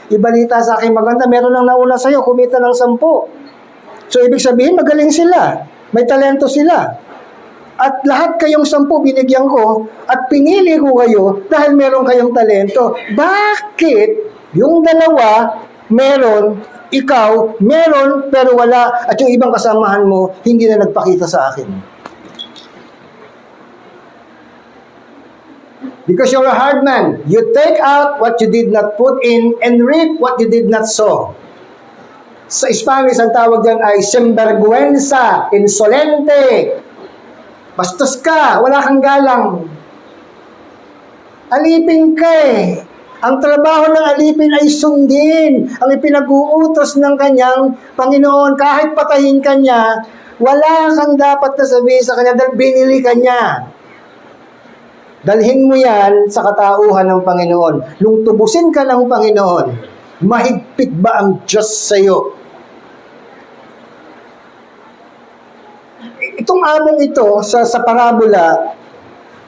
ibalita sa akin maganda. Meron nang nauna sa'yo, kumita ng 10. So ibig sabihin, magaling sila. May talento sila. At lahat kayong 10 binigyan ko at pinili ko kayo dahil meron kayong talento. Bakit yung dalawa meron, ikaw, meron, pero wala, at yung ibang kasamahan mo, hindi na nagpakita sa akin. Because you're a hard man. You take out what you did not put in and reap what you did not sow. Sa Spanish, ang tawag dyan ay sinvergüenza, insolente. Bastos ka, wala kang galang. Alipin ka eh. Ang trabaho ng alipin ay sundin ang ipinag-uutos ng kanyang Panginoon. Kahit patayin ka niya, wala kang dapat na sabihin sa kanya dahil binili ka niya. Dalhin mo yan sa katauhan ng Panginoon. Nung tubusin ka ng Panginoon, mahigpit ba ang Diyos sa iyo? Itong among ito, sa parabola,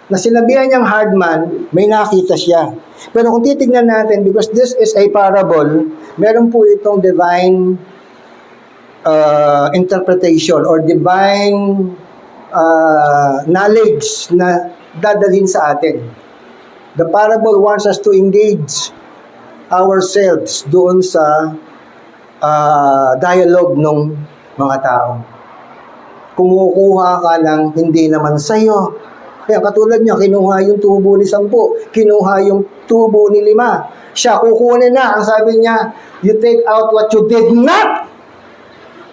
na sinabihan niyang hard man, may nakita siya. Pero kung titignan natin, because this is a parable, meron po itong divine interpretation or divine knowledge na dadalhin sa atin. The parable wants us to engage ourselves doon sa dialogue ng mga tao. Kumukuha ka ng hindi naman sa'yo. Kaya katulad niya, kinuha yung tubo ni 10, kinuha yung tubo ni 5. Siya kukunin na. Ang sabi niya, you take out what you did not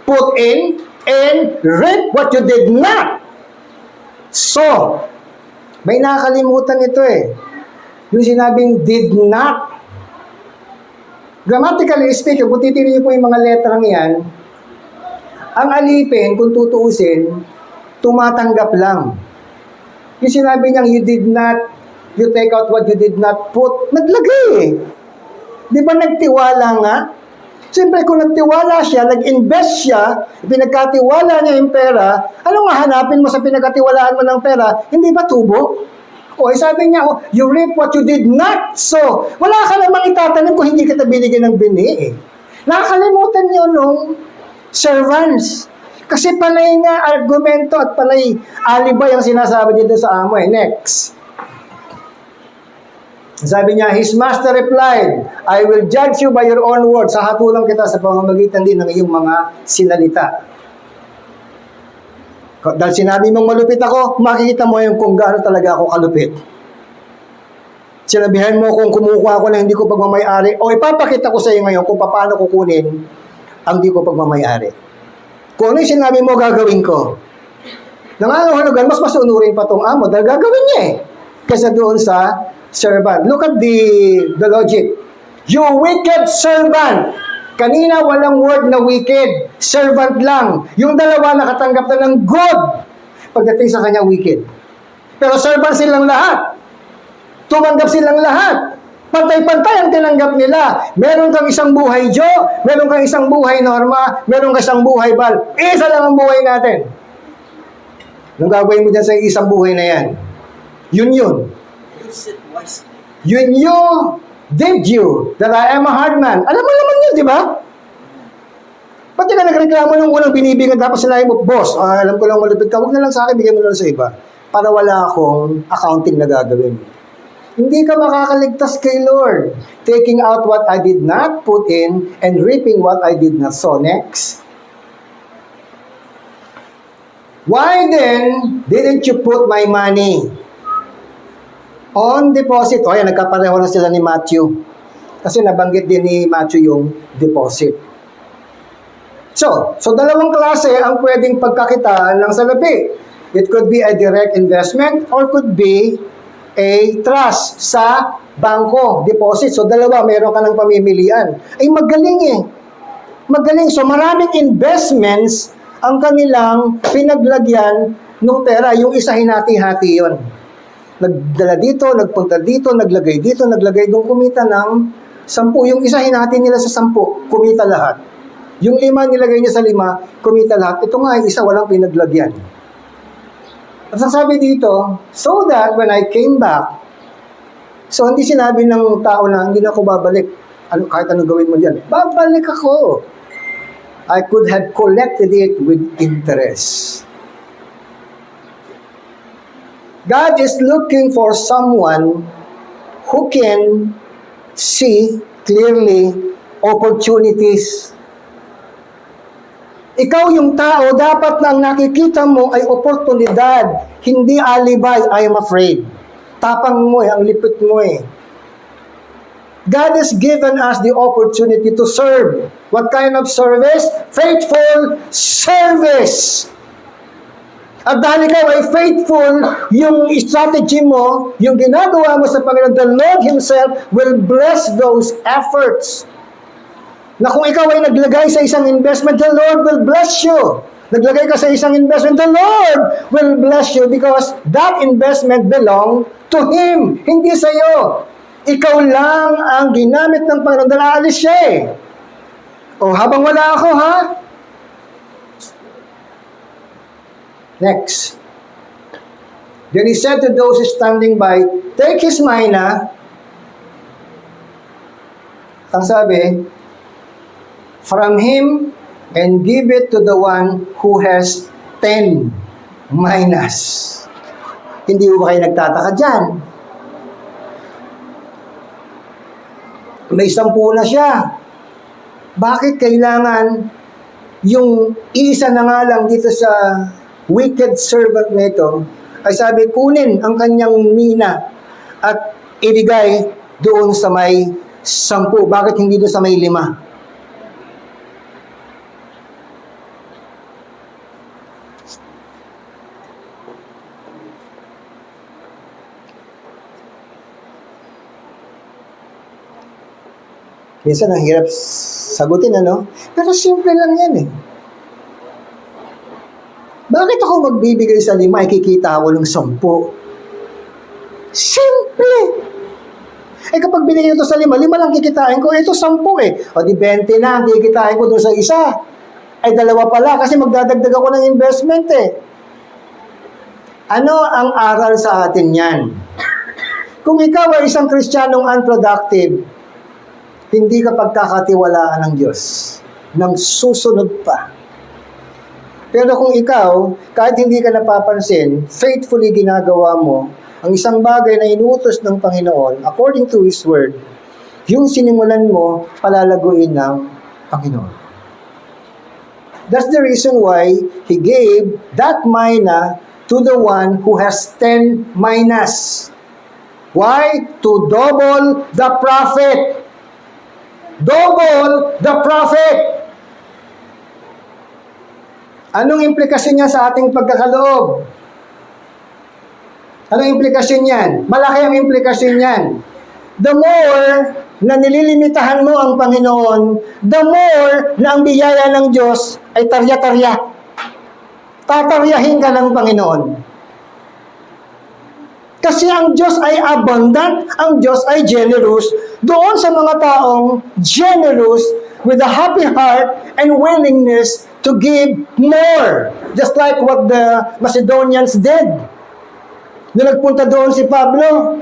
put in and reap what you did not. So, may nakalimutan ito eh. Yung sinabing did not. Grammatically speaking, kung titignan niyo po yung mga letrang yan, ang alipin, kung tutuusin, tumatanggap lang. Yung sinabi niyang you did not, you take out what you did not put, naglagay eh. Di ba nagtiwala nga? Siyempre kung nagtiwala siya, nag-invest siya, pinagkatiwala niya yung pera, ano nga hanapin mo sa pinagkatiwalaan mo ng pera? Hindi ba tubo? O sabi niya, you reap what you did not sow. Wala ka namang itatanim kung hindi kita binigyan ng bini eh. Nakakalimutan niyo nung servants. Kasi panay nga argumento at panay alibay ang sinasabi dito sa amo eh. Next. Sabi niya, his master replied, I will judge you by your own words. Hahatulan kita sa pamamagitan din ng iyong mga sinalita. Dahil sinabi mong malupit ako, makikita mo yung kung gaano talaga ako kalupit. Sinabihan mo kung kumukuha ako na hindi ko pagmamayari, o ipapakita ko sa iyo ngayon kung paano kukunin ang hindi ko pagmamayari. Kung ano yung sinabi mo, gagawin ko. Nangangahulugan, mas masunurin pa tong amo dahil gagawin niya eh. Kaysa doon sa servant. Look at the logic. You wicked servant! Kanina walang word na wicked. Servant lang. Yung dalawa nakatanggap na ng good. Pagdating sa kanya, wicked. Pero servant silang lahat. Tumanggap silang lahat. Pantay-pantay ang tinanggap nila. Meron kang isang buhay Joe, meron kang isang buhay Norma, meron kang isang buhay Bal. Isa lang ang buhay natin. Anong gagawin mo dyan sa isang buhay na yan? Yun. Did you that I am a hard man? Alam mo naman yun, di ba? Pati ka nagreklamo nung unang binibigan tapos sinabi mo, boss, alam ko lang malupit ka, huwag na lang sa akin, bigay mo na lang sa iba. Para wala akong accounting na gagawin. Hindi ka makakaligtas kay Lord. Taking out what I did not put in and reaping what I did not sow. Next. Why then didn't you put my money on deposit? O yan, nagkapareho na sila ni Matthew. Kasi nabanggit din ni Matthew yung deposit. So dalawang klase ang pwedeng pagkakitaan ng salapi. It could be a direct investment or could be a trust sa bangko, deposit. So dalawa, meron ka ng pamimilian. Ay magaling eh. Magaling. So maraming investments ang kanilang pinaglagyan ng pera. Yung isa hinati-hati yun. Nagdala dito, nagpunta dito, naglagay dito, naglagay doon, kumita ng 10. Yung isa hinati nila sa 10, kumita lahat. Yung 5 nilagay niya sa 5, kumita lahat. Ito nga, yung isa walang pinaglagyan. At sasabi dito, so that when I came back, so hindi sinabi ng tao na hindi na ako babalik. Kahit anong gawin mo dyan, babalik ako. I could have collected it with interest. God is looking for someone who can see clearly opportunities. Ikaw yung tao, dapat na ang nakikita mo ay oportunidad, hindi alibay, I am afraid. Tapang mo ang lipit mo God has given us the opportunity to serve. What kind of service? Faithful service. At dahil ikaw ay faithful, yung strategy mo, yung ginagawa mo sa Panginoon, the Lord Himself will bless those efforts. Na kung ikaw ay naglagay sa isang investment, the Lord will bless you. Naglagay ka sa isang investment, the Lord will bless you because that investment belong to Him, hindi sa iyo. Ikaw lang ang ginamit ng Panginoon dahil aalis siya O habang wala ako, ha? Next. Then He said to those standing by, take his mina. Ang sabi, from him and give it to the one who has 10 minas. Hindi ba kayo nagtataka dyan? May 10 na siya. Bakit kailangan yung isa na nga lang dito sa wicked servant nito ay sabi, kunin ang kanyang mina at ibigay doon sa may 10. Bakit hindi doon sa may 5? Minsan ang hirap sagutin, Pero simple lang yan Bakit ako magbibigay sa 5, ay kikita ako ng 10? Simple! Kapag binigay ito sa 5 lang kikitain ko, ito 10 O di 20 na ang kikitain ko doon sa isa. Ay 2 pala kasi magdadagdag ako ng investment Ano ang aral sa atin yan? Kung ikaw ay isang Kristiyanong unproductive, hindi ka pagkakatiwalaan ng Diyos nang susunod pa. Pero kung ikaw, kahit hindi ka napapansin, faithfully ginagawa mo ang isang bagay na inuutos ng Panginoon according to His Word, yung sinimulan mo, palalaguin ng Panginoon. That's the reason why He gave that mina to the one who has 10 minas. Why? To double the profit. Double the profit. Anong implikasyon niya sa ating pagkakaloob? Anong implikasyon niyan? Malaki ang implikasyon niyan. The more na nililimitahan mo ang Panginoon, the more na ang biyaya ng Diyos ay tarya-tarya. Tataryahin ka ng Panginoon. Kasi ang Diyos ay abundant, ang Diyos ay generous. Doon sa mga taong generous with a happy heart and willingness to give more. Just like what the Macedonians did. Nung nagpunta doon si Pablo,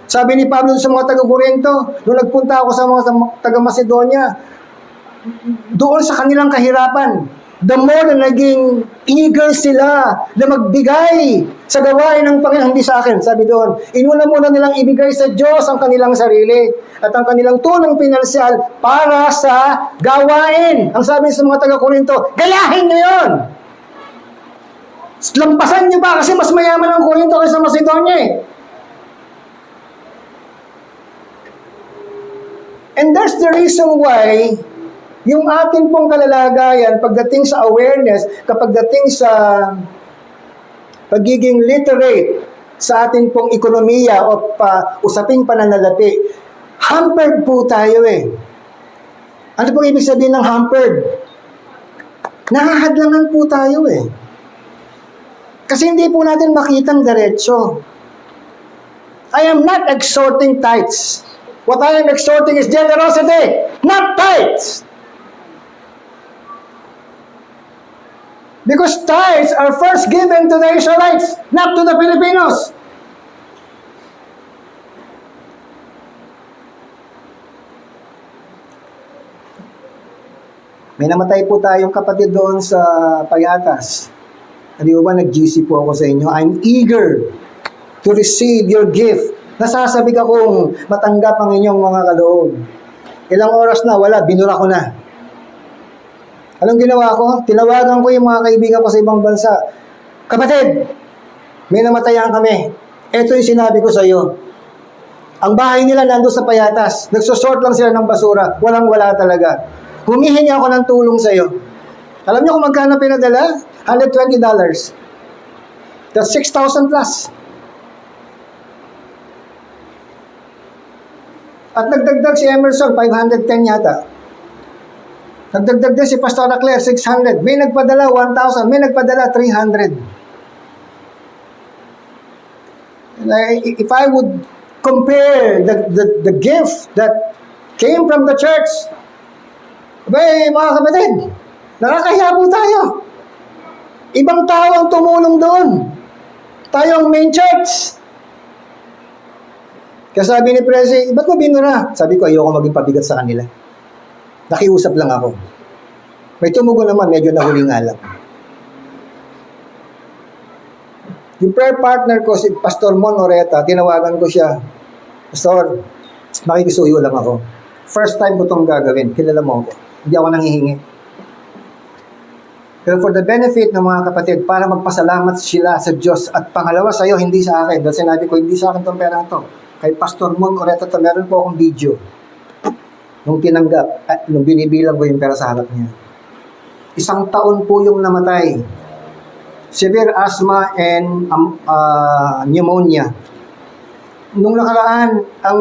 sabi ni Pablo sa mga taga-Corinto, nung nagpunta ako sa mga taga-Macedonia, doon sa kanilang kahirapan, the more na naging eager sila na magbigay sa gawain ng Panginoon, hindi sa akin, sabi doon, inuna muna nilang ibigay sa Diyos ang kanilang sarili at ang kanilang tulong pinansyal para sa gawain. Ang sabi sa mga taga-Corinto, gayahin nyo yun! Lampasan nyo ba? Kasi mas mayaman ang Corinto kaysa Macedonia And that's the reason why yung atin pong kalalagayan pagdating sa awareness, kapag dating sa pagiging literate sa atin pong ekonomiya o usaping pananalapi, hampered po tayo Ano pong ibig sabihin ng hampered? Nahahadlangan po tayo Kasi hindi po natin makitang diretsyo. I am not exhorting tithes. What I am exhorting is generosity, not tithes. Because tithes are first given to the Israelites, not to the Filipinos. May namatay po tayong kapatid doon sa Payatas. Hindi ba nag-GC po ako sa inyo? I'm eager to receive your gift. Nasasabik akong matanggap ang inyong mga kaloob. Ilang oras na, wala, binura ko na. Anong ginawa ko? Tinawagan ko yung mga kaibigan ko sa ibang bansa. Kapatid, may namatayan kami. Ito yung sinabi ko sa iyo. Ang bahay nila nandun sa Payatas. Nagsusort lang sila ng basura. Walang-wala talaga. Humihingi ako ng tulong sa iyo. Alam niyo kung magkano pinadala? $120. That's 6,000 plus. At nagdagdag si Emerson, 510 yata. Nagdagdag din si Pastor Claire, 600. May nagpadala, 1,000. May nagpadala, 300. If I would compare the gift that came from the church, mga kapatid, nakakahiya po tayo. Ibang tao ang tumulong doon. Tayo ang main church. Kaya sabi ni Prezi, ba't mo binura? Sabi ko, ayoko maging pabigat sa kanila. Nakiusap lang ako. May tumugon naman, medyo nahuli nga lang. Yung prayer partner ko, si Pastor Mon Oreta, tinawagan ko siya, Pastor, makikisuyo lang ako. First time ko itong gagawin. Kilala mo ako. Hindi ako nanghihingi. Pero for the benefit ng mga kapatid, para magpasalamat sila sa Diyos. At pangalawa sa'yo, hindi sa akin. Dahil sinabi ko, hindi sa akin itong perang ito. Kay Pastor Mon Oreta, meron po akong video. Nung tinanggap, nung binibilang ko yung pera sa harap niya. 1 taon po yung namatay. Severe asthma and pneumonia. Nung nakaraan, ang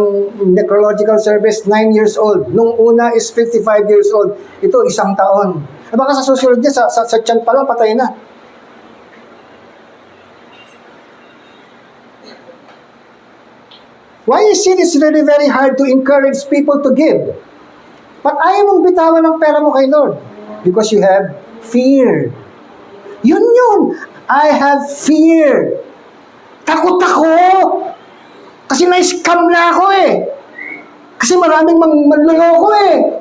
necrological service, 9 years old. Nung una is 55 years old. Ito, 1 taon. Baka sa susunod niya, sa tiyan pa lang, patay na. Why is it it's really very hard to encourage people to give? But ayaw mong bitawan ng pera mo kay Lord. Because you have fear. Yun. I have fear. Takot ako. Kasi na-scam na ako eh. Kasi maraming manloloko eh.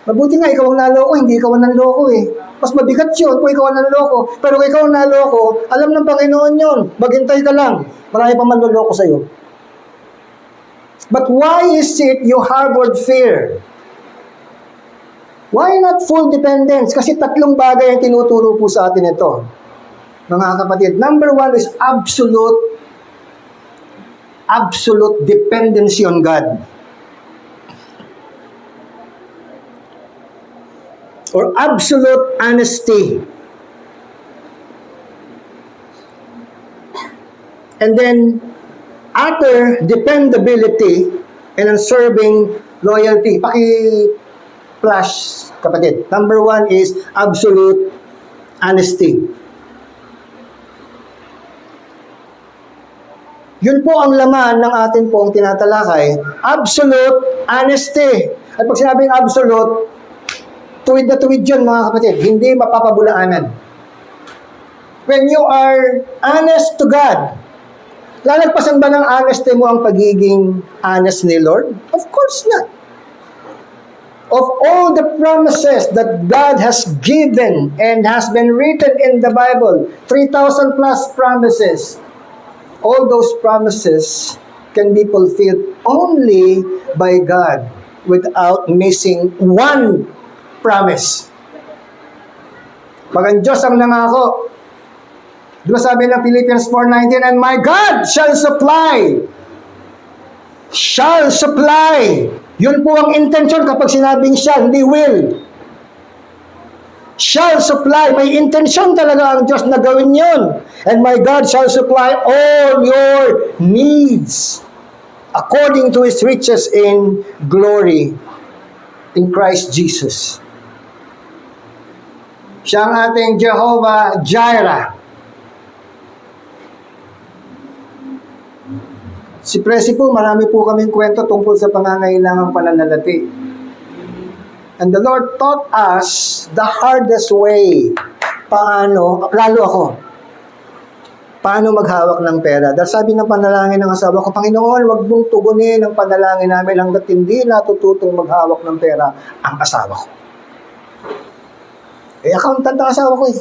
Mabuti nga, ikaw ang naloko, hindi ikaw ang nanloko eh. Mas mabigat yun kung ikaw ang nanloko. Pero kung ikaw ang naloko, alam ng Panginoon yun. Maghintay ka lang. Marami pa manloloko sa'yo. But why is it you harbored fear? Why not full dependence? Kasi 3 bagay ang tinuturo po sa atin ito. Mga kapatid, number 1 is absolute dependency on God. Or absolute honesty. And then, utter dependability and unswerving loyalty. Paki-flash, kapatid. Number 1 is absolute honesty. Yun po ang laman ng atin pong tinatalakay. Absolute honesty. At pag sinabing absolute, tuwid na tuwid yun, mga kapatid. Hindi mapapabulaanan. When you are honest to God, lalagpasan ba ng honesty mo ang pagiging honest ni Lord? Of course not. Of all the promises that God has given and has been written in the Bible, 3,000 plus promises, all those promises can be fulfilled only by God without missing one promise. Pag ang Diyos ang nangako, di ba sabi ng Philippians 4:19, and my God shall supply. Shall supply. Yun po ang intention kapag sinabing shall, hindi will. Shall supply. May intention talaga ang Diyos na gawin yun. And my God shall supply all your needs according to His riches in glory in Christ Jesus. Siya ang ating Jehovah Jireh. Si Presi po, marami po kaming kwento tungkol sa pangangailangang pananalapi. And the Lord taught us the hardest way. Paano, lalo ako, paano maghawak ng pera. Dahil sabi ng panalangin ng asawa ko, Panginoon, wag mong tugunin ang panalangin namin hanggat hindi natututong maghawak ng pera ang asawa ko. Accountant ang asawa ko eh.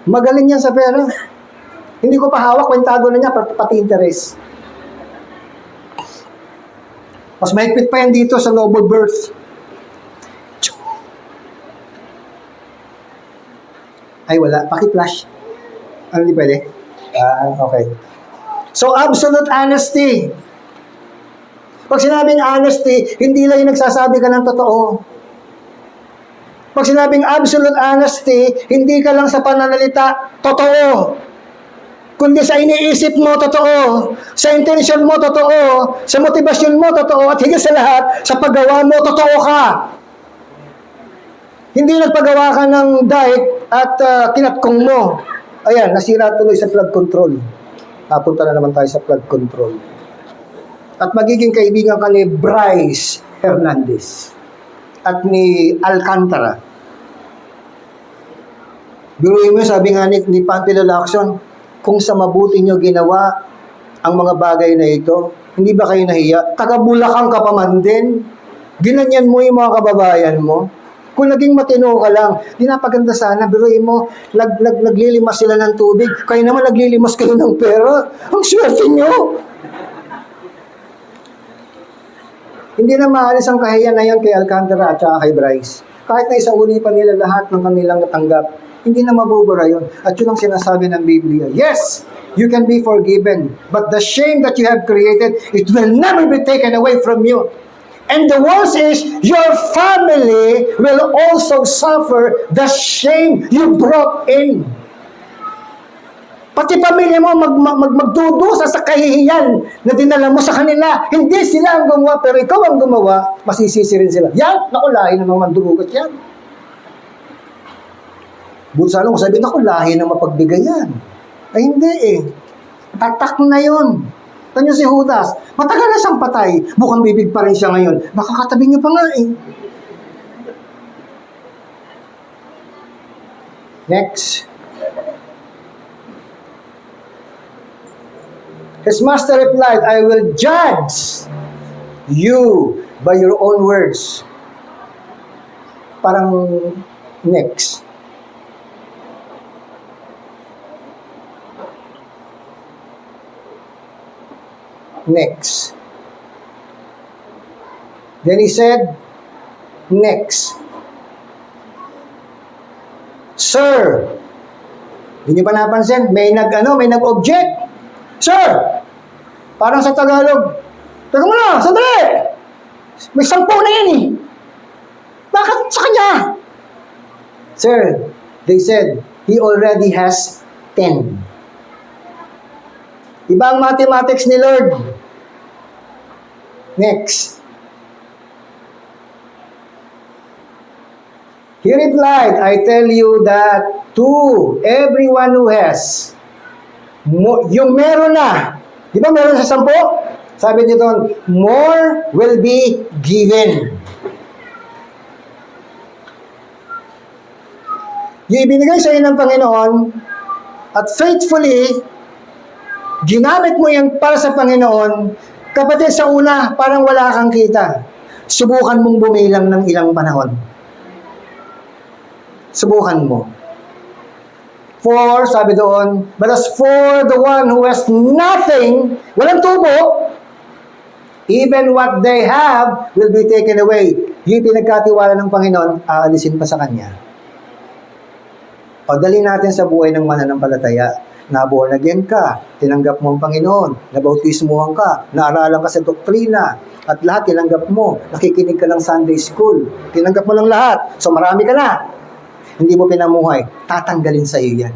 Magaling yan sa pera. Hindi ko pa hawak, kwentado na niya, pati interest. Mas mahigpit pa yan dito sa noble birth. Ay, wala. Paki-flash. Ano, hindi pwede? Okay. So, absolute honesty. Pag sinabing honesty, hindi lang yung nagsasabi ka ng totoo. Pag sinabing absolute honesty, hindi ka lang sa pananalita, totoo. Kundi sa iniisip mo, totoo. Sa intention mo, totoo. Sa motivasyon mo, totoo. At higit sa lahat, sa paggawa mo, totoo ka. Hindi nagpagawa ka ng diet at kinatkong mo. Ayan, nasira tuloy sa flood control. Napunta na naman tayo sa flood control. At magiging kaibigan ka ni Bryce Hernandez at ni Alcantara. Biruin mo, sabi nga ni Panfilo Lacson, kung sa mabuti nyo ginawa ang mga bagay na ito, hindi ba kayo nahiya? Taga-Bulacan ka pa man din. Ginanyan mo yung mga kababayan mo. Kung naging matino ka lang, di napaganda sana, biruin mo, naglilimas sila ng tubig, kayo naman naglilimas kayo ng pera. Ang swerte nyo! Hindi na maalis ang kahiyan na yun kay Alcantara at saka kay Bryce. Kahit na isauli pa nila lahat ng kanilang natanggap, hindi na mabubura yun. At yun ang sinasabi ng Biblia. Yes, you can be forgiven, but the shame that you have created, it will never be taken away from you. And the worst is, your family will also suffer the shame you brought in. Pati pamilya mo magdudusa sa kahihiyan na dinala mo sa kanila. Hindi sila ang gumawa, pero ikaw ang gumawa, masisisi rin sila. Yan, naku, lahi ng mga mandurugot yan. Buti sana kung sabihin, naku, lahi ng mapagbigay yan. Ay hindi eh. Tatak na yun. Tanyo si Judas, matagal na siyang patay, bukang bibig pa rin siya ngayon. Nakakatabi niyo pa nga eh. Next. His master replied, I will judge you by your own words. Parang next. Next. Then he said, next. Sir, hindi niyo pa napansin, may nag-object. Sir, parang sa Tagalog, teka mo na, sandali! May 10 na yan eh. Bakit sa kanya? Sir, they said, he already has 10. Iba ang mathematics ni Lord. Next. He replied, I tell you that to everyone who has, yung meron na, di ba meron sa 10? Sabi dito, more will be given. Yung ibinigay sa iyo ng Panginoon, at faithfully, ginamit mo yan para sa Panginoon, kapatid sa una, parang wala kang kita. Subukan mong bumilang ng ilang panahon. Subukan mo. For, sabi doon, but as for the one who has nothing, walang tubo, even what they have will be taken away. Yung pinagkatiwala ng Panginoon, aalisin pa sa Kanya. O, dali natin sa buhay ng mananampalataya. Na-born again ka, tinanggap mo ang Panginoon, nabautismuhan ka, naaralan ka sa doktrina, at lahat tinanggap mo, nakikinig ka ng Sunday school, tinanggap mo lang lahat, so marami ka na. Hindi mo pinamuhay, tatanggalin sa iyo yan.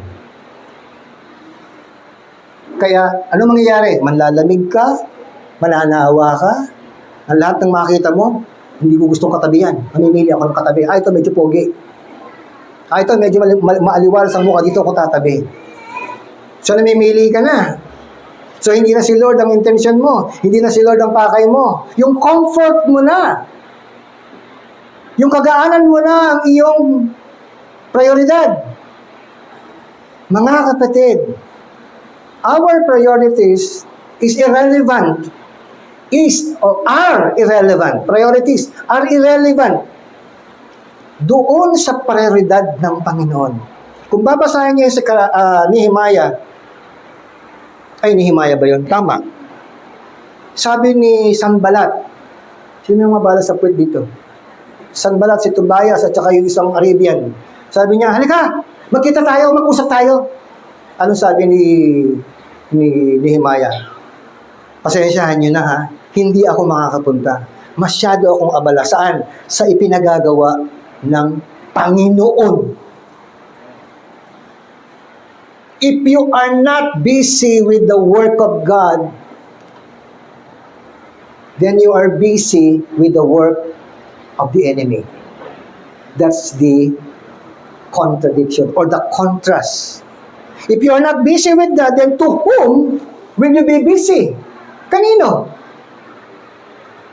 Kaya, ano mangyayari? Manlalamig ka, mananawa ka, ang lahat ng makita mo, hindi ko gustong katabihan. Mamimili ako ng katabi. Ito medyo pogi. Ito medyo maaliwalas ang mukha, dito ako tatabi. So, namimili ka na. So, hindi na si Lord ang intention mo. Hindi na si Lord ang pakay mo. Yung comfort mo na. Yung kagaanan mo na ang iyong prioridad. Mga kapatid, our priorities is irrelevant. Are irrelevant. Priorities are irrelevant. Doon sa prioridad ng Panginoon. Kung babasahin niyo sa Nehemiah ba yun? Tama. Sabi ni Sanballat, Sino yung mabala sa puwet dito? Sanbalat, si Tobias, at saka yung isang Arabian. Sabi niya, halika, magkita tayo, mag-usap tayo. Anong sabi ni Nehemiah? Pasensyahan niyo na ha, hindi ako makakapunta. Masyado akong abala. Saan? Sa ipinagagawa ng Panginoon. If you are not busy with the work of God, then you are busy with the work of the enemy. That's the contradiction or the contrast. If you are not busy with that, then to whom will you be busy? Kanino?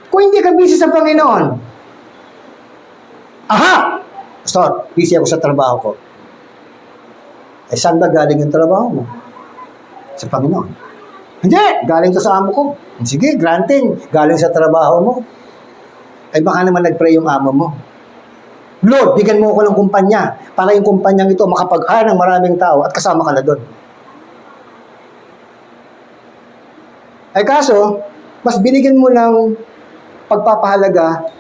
Kung hindi ka busy sa Panginoon. Aha! Pastor, busy ako sa trabaho ko. Eh, saan ba galing yung trabaho mo? Sa Panginoon. Hindi! Galing to sa amo ko. Sige, granting. Galing sa trabaho mo. Ay baka naman nag-pray yung amo mo. Lord, bigyan mo ako ng kumpanya para yung kumpanyang ito makapag-hire ng maraming tao at kasama ka na doon. Ay kaso, mas binigyan mo ng pagpapahalaga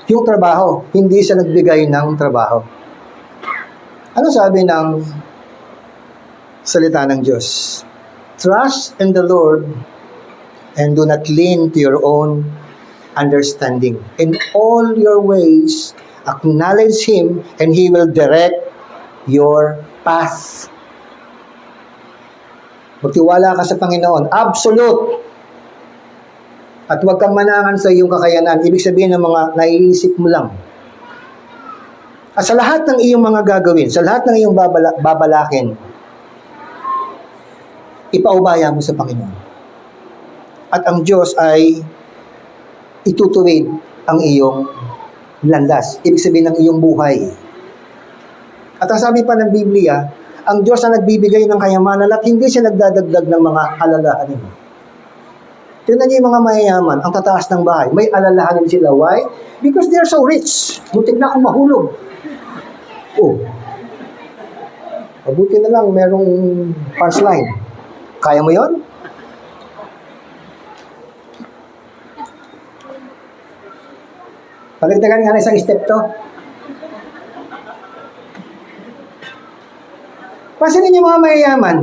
yung trabaho. Hindi siya nagbigay ng trabaho. Ano sabi ng salita ng Diyos? Trust in the Lord and do not lean to your own understanding. In all your ways, acknowledge Him and He will direct your path. Magtiwala ka sa Panginoon. Absolute. At huwag kang manangan sa iyong kakayanan. Ibig sabihin ng mga naiisip mo lang. At sa lahat ng iyong mga gagawin, sa lahat ng iyong babalakin, ipaubaya mo sa Panginoon. At ang Diyos ay itutuwid ang iyong landas. Ibig sabihin ng iyong buhay. At ang sabi pa ng Biblia, ang Diyos na nagbibigay ng kayamanan at hindi siya nagdadagdag ng mga alalahanin. Tingnan niyo yung mga mayayaman, ang tataas ng bahay. May alalahanin sila. Why? Because they are so rich. Buti na akong mahulog. Oh. Mabuti na lang merong punchline. Kaya mo yon? Paligtagan nga na isang step to. Pansinin niyo mga mayayaman.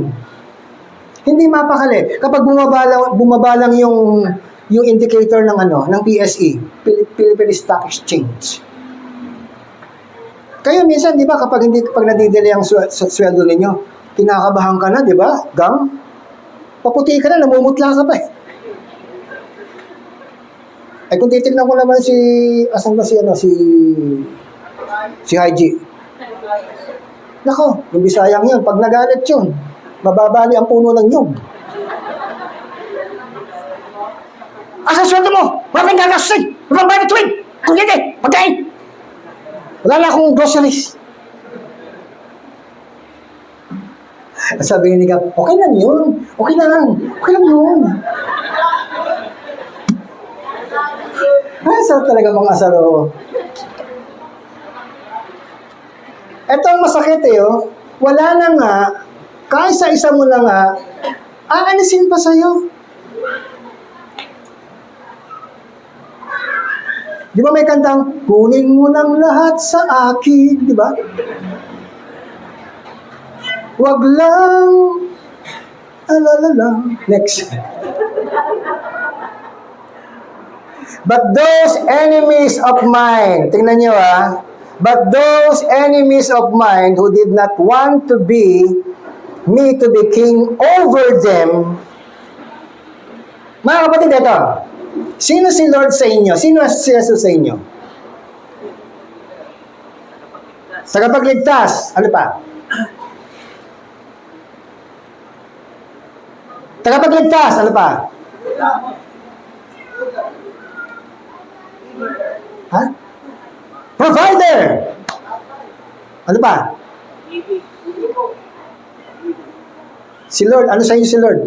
Hindi mapakali. Kapag bumabalang yung indicator ng ng PSE, Philippine Stock Exchange. Kayo minsan, di ba, kapag nadidelay ang sweldo ninyo, kinakabahan ka na, di ba? Gang? Paputi ka na, namumutla ka pa eh. Ay kung titignan ko naman asan ba si Haji. Nako, yung Bisayang yun, pag nagalit yun, mababali ang puno ng nyug. Asa sweldo mo? Wala kang gagastusin! Wala kang bayad tuwing! Kung hindi, pagkain! Wala na akong groceries. Sabi ni Gab, okay lang yun. Okay lang yun. Ay, sarap talaga mga asaro. Ito ang masakit oh. Wala na nga, kahit sa isa mo na nga, aanisin pa sa'yo. Di ba may kantang, kunin mo ng lahat sa akin, di ba? Wag lang, alalala. Next. But those enemies of mine, tingnan nyo but those enemies of mine who did not want me to be king over them. Mga kapatid, ito. Sino si Lord sa inyo? Sino si Jesus sa inyo? Tagapagligtas. Ano pa? Tagapagligtas. Ano pa? Ha? Provider. Ano pa? Si Lord. Ano sa inyo si Lord?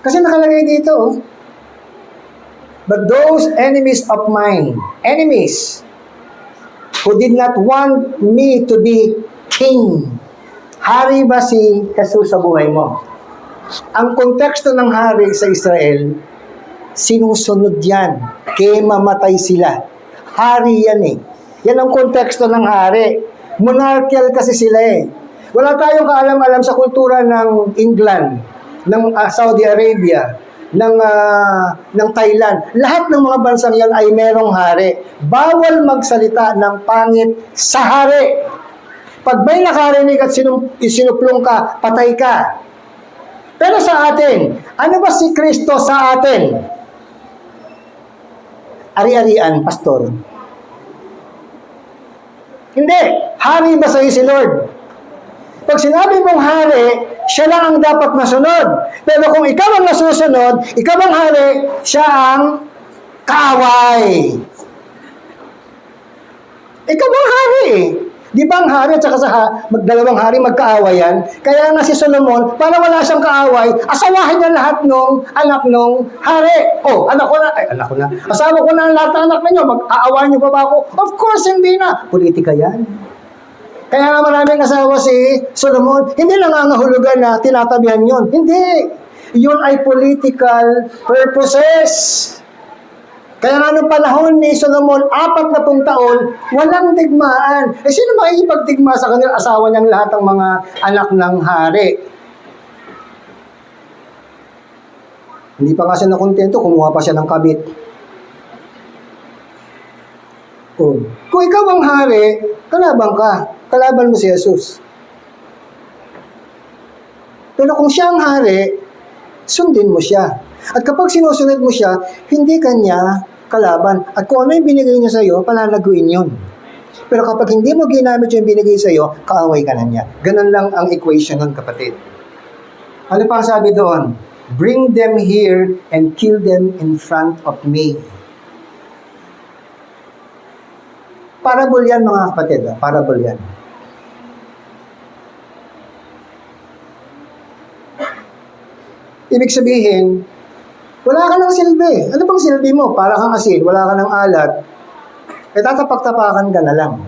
Kasi nakalagay dito, but those enemies of mine, enemies, who did not want me to be king. Hari ba si Jesus sa buhay mo? Ang konteksto ng hari sa Israel, sinusunod yan. Kaya mamatay sila. Hari yan eh. Yan ang konteksto ng hari. Monarchical kasi sila eh. Wala tayong kaalam-alam sa kultura ng England, ng Saudi Arabia, ng Thailand. Lahat ng mga bansang yan ay merong hari. Bawal magsalita ng pangit sa hari. Pag may nakarinig at sinuplong ka, patay ka. Pero sa atin, ano ba si Kristo sa atin? Ari-arian, pastor. Hindi. Hari ba sa'yo si Lord? Pag sinabi mong hari, siya lang ang dapat masunod. Pero kung ikaw ang nasusunod, ikaw ang hari, siya ang kaaway. Ikaw ang hari. Di ba ang hari at saka dalawang hari magkaawayan? Kaya nga si Solomon, para wala siyang kaaway, asawahin niya lahat ng anak ng hari. Oh, anak ko na. Asawa ko na ang lahat ng anak ninyo. Mag-aawayan niyo pa ba ako? Of course, hindi na. Politika yan. Kaya nga maraming asawa si Solomon, hindi nangangahulugan na tinatabihan yon. Hindi. Yun ay political purposes. Kaya nga nung panahon ni Solomon, 40 taon, walang digmaan. Eh sino makikipagdigma sa kanila? Asawa niyang lahat ng mga anak ng hari. Hindi pa nga siya nakontento, kumuha pa siya ng kabit. Oh. Kung ikaw ang hari, kalaban ka. Kalaban mo si Jesus. Pero kung siya ang hari, sundin mo siya. At kapag sinusunod mo siya, hindi kanya kalaban. At kung ano yung binigay niya sa'yo, palalaguin yun. Pero kapag hindi mo ginamit yung binigay sa'yo, kaaway ka na niya. Ganun lang ang equation nun, kapatid. Ano pa ang sabi doon? Bring them here and kill them in front of me. Parable yan, mga kapatid. Parable yan. Ibig sabihin, wala ka ng silbi. Ano bang silbi mo? Para kang asin, wala ka ng alat. E tatapak-tapakan ka na lang.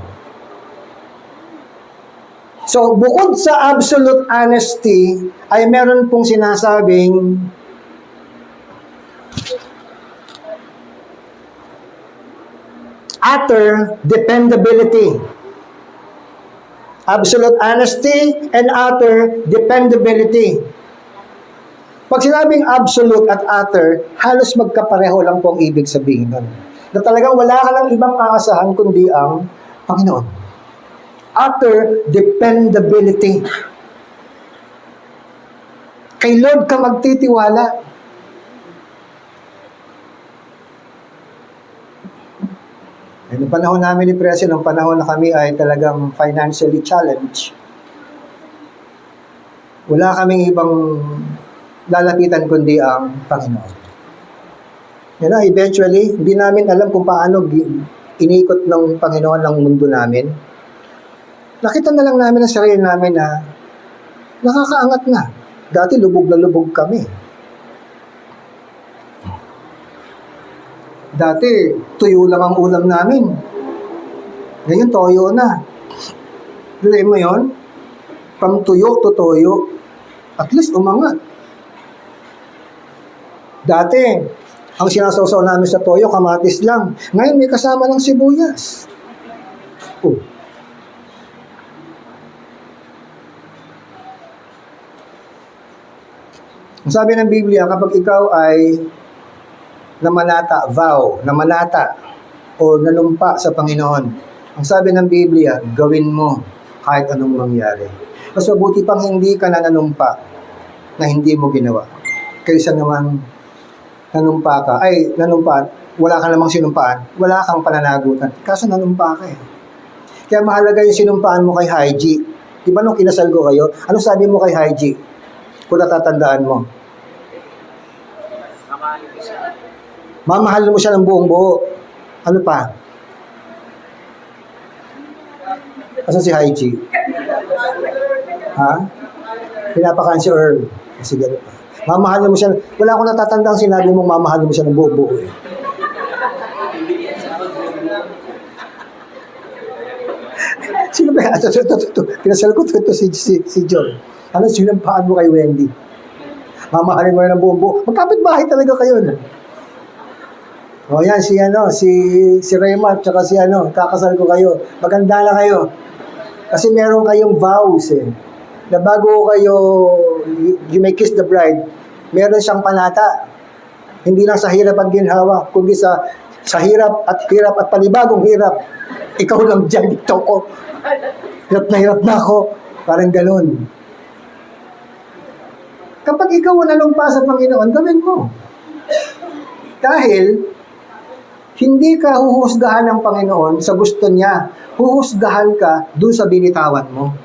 So, bukod sa absolute honesty, ay meron pong sinasabing utter dependability. Absolute honesty and utter dependability. Pag sinabing absolute at utter, halos magkapareho lang po ang ibig sabihin nun. Na talagang wala ka lang ibang aasahan kundi ang Panginoon. Utter dependability. Kay Lord ka magtitiwala. Noong panahon namin ni President, noong panahon na kami ay talagang financially challenged, wala kaming ibang lalapitan kundi ang Panginoon. You know, eventually, hindi namin alam kung paano inikot ng Panginoon ang mundo namin. Nakita na lang namin ang sarili namin na nakakaangat na. Dati lubog na lubog kami. Dati, tuyo lang ang ulam namin. Ngayon, toyo na. Dili mo yun? From tuyo to toyo. At least umangat. Dati, ang sinasawsaw namin sa toyo, kamatis lang. Ngayon, may kasama ng sibuyas. Oh. Ang sabi ng Biblia, kapag ikaw ay namanata, namanata, o nanumpa sa Panginoon, ang sabi ng Biblia, gawin mo kahit anong mangyari. Mas mabuti pang hindi ka na nanumpa na hindi mo ginawa. Kaysa naman nanumpa ka, wala ka namang sinumpaan, wala kang pananagutan. Kaso nanumpa ka eh. Kaya mahalaga yung sinumpaan mo kay Haiji. Di ba nung kinasal ko kayo, ano sabi mo kay Haiji? Kung natatandaan mo. Mamahal mo siya ng buong buo. Ano pa? Asan si Haiji? Ha? Pinapakaan si Earl. Sige, ano pa? Mamahal mo siya. Wala akong natatandang sinabi mong mamahal mo siya ng buo-buo eh. Sino ba yan? Kinasal ko ito si John. Ano, sinampaan mo kay Wendy? Mamahalin mo rin ng buong buo. Magkapit bahay talaga kayo na. O yan, si Raymar, tsaka kakasal ko kayo. Maganda na kayo. Kasi meron kayong vows na bago kayo, you may kiss the bride, meron siyang panata. Hindi lang sa hirap at ginhawa, kundi sa hirap at panibagong hirap. Ikaw lang dyan, dito ko. Hirap na ako. Parang ganun. Kapag ikaw nalumpa sa Panginoon, gawin mo. Dahil, hindi ka huhusgahan ng Panginoon sa gusto niya. Huhusgahan ka dun sa binitawan mo.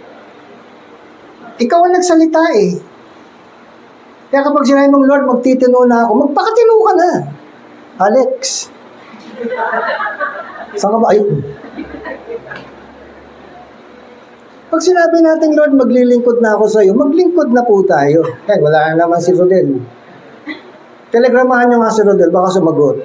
Ikaw ang nagsalita Kaya kapag sinabi mong, Lord, magtitino na ako, magpakatino ka na. Alex. Saan ka ba? Ayun. Pag sinabi natin, Lord, maglilingkod na ako sa iyo, maglingkod na po tayo. Wala na naman si Rodel. Telegramahan niyo nga si Rodel, baka sumagot.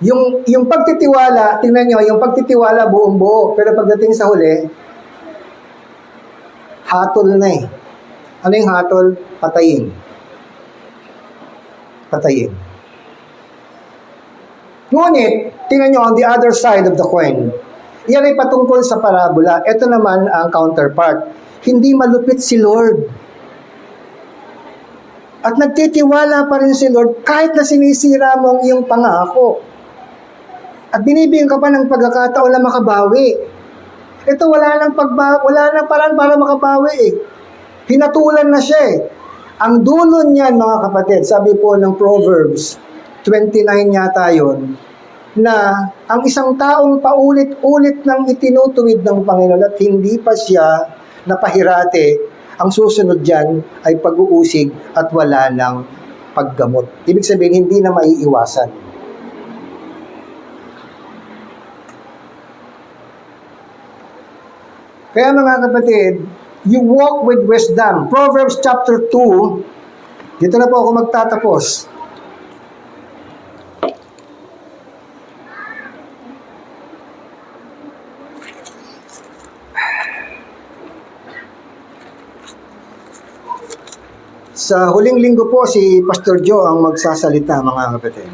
Yung pagtitiwala, tingnan nyo, yung pagtitiwala buong buo, pero pagdating sa huli, hatol na Ano yung hatol? Patayin. Ngunit, tingnan nyo, on the other side of the coin, yan ay patungkol sa parabola. Ito naman ang counterpart. Hindi malupit si Lord. At nagtitiwala pa rin si Lord kahit na sinisira mo ang iyong pangako. At binibigyan ka pa ng pagkakataon na makabawi. Ito wala nang paraan para makabawi Hinatulan na siya Ang dulo niyan mga kapatid, sabi po ng Proverbs 29 yata yun, na ang isang taong paulit-ulit nang itinutuwid ng Panginoon at hindi pa siya napahirate, ang susunod dyan ay pag-uusig at wala ng paggamot. Ibig sabihin, hindi na maiiwasan. Kaya mga kapatid, you walk with wisdom. Proverbs chapter 2, dito na po ako magtatapos. Sa huling linggo po, si Pastor Joe ang magsasalita, mga kapatid.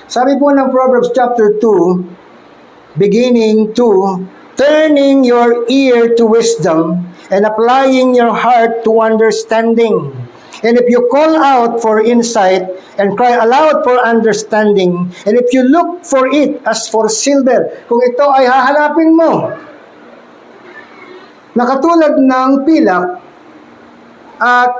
Sabi po ng Proverbs chapter 2, beginning to, turning your ear to wisdom and applying your heart to understanding. And if you call out for insight and cry aloud for understanding, and if you look for it as for silver, kung ito ay hahanapin mo, na katulad ng pilak, at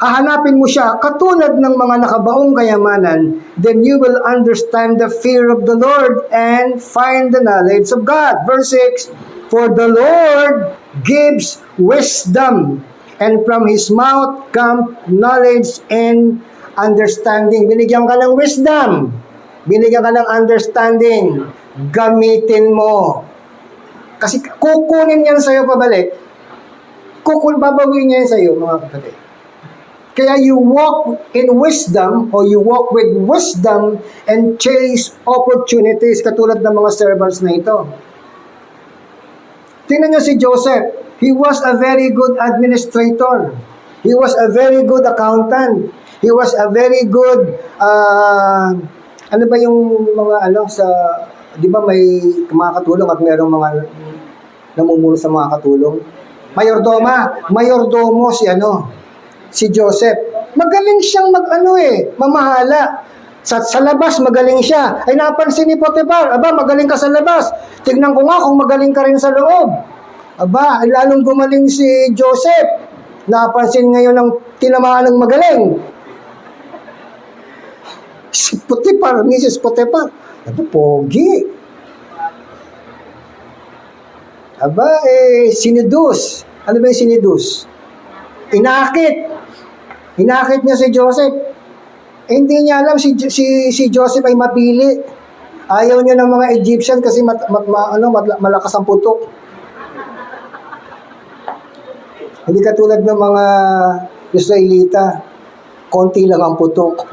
hahanapin mo siya katulad ng mga nakabaong kayamanan, then you will understand the fear of the Lord and find the knowledge of God. Verse 6, for the Lord gives wisdom, and from His mouth come knowledge and understanding. Binigyan ka ng wisdom, binigyan ka ng understanding, gamitin mo. Kasi kukunin yan sa'yo pabalik. Babawin niya yan sa'yo, mga kapatid. Kaya you walk in wisdom, or you walk with wisdom and chase opportunities katulad ng mga servants na ito. Tingnan niyo si Joseph. He was a very good administrator. He was a very good accountant. He was a very good, ano ba yung mga di ba may mga katulong at mayroong mga namumuno sa mga katulong? Mayordomo si Joseph. Magaling siyang mamahala. Sa labas, magaling siya. Ay napansin ni Potiphar, magaling ka sa labas. Tignan ko nga kung magaling ka rin sa loob. Lalong gumaling si Joseph. Napansin ngayon ng tinamaan ng magaling. Si Potiphar, Mrs. Potiphar, pogi. Sinidus. Ano ba yung sinidus? Inakit niya si Joseph. Hindi niya alam si Joseph ay mapili. Ayaw niya ng mga Egyptian kasi malakas ang putok. Hindi katulad ng mga Israelita, konti lang ang putok.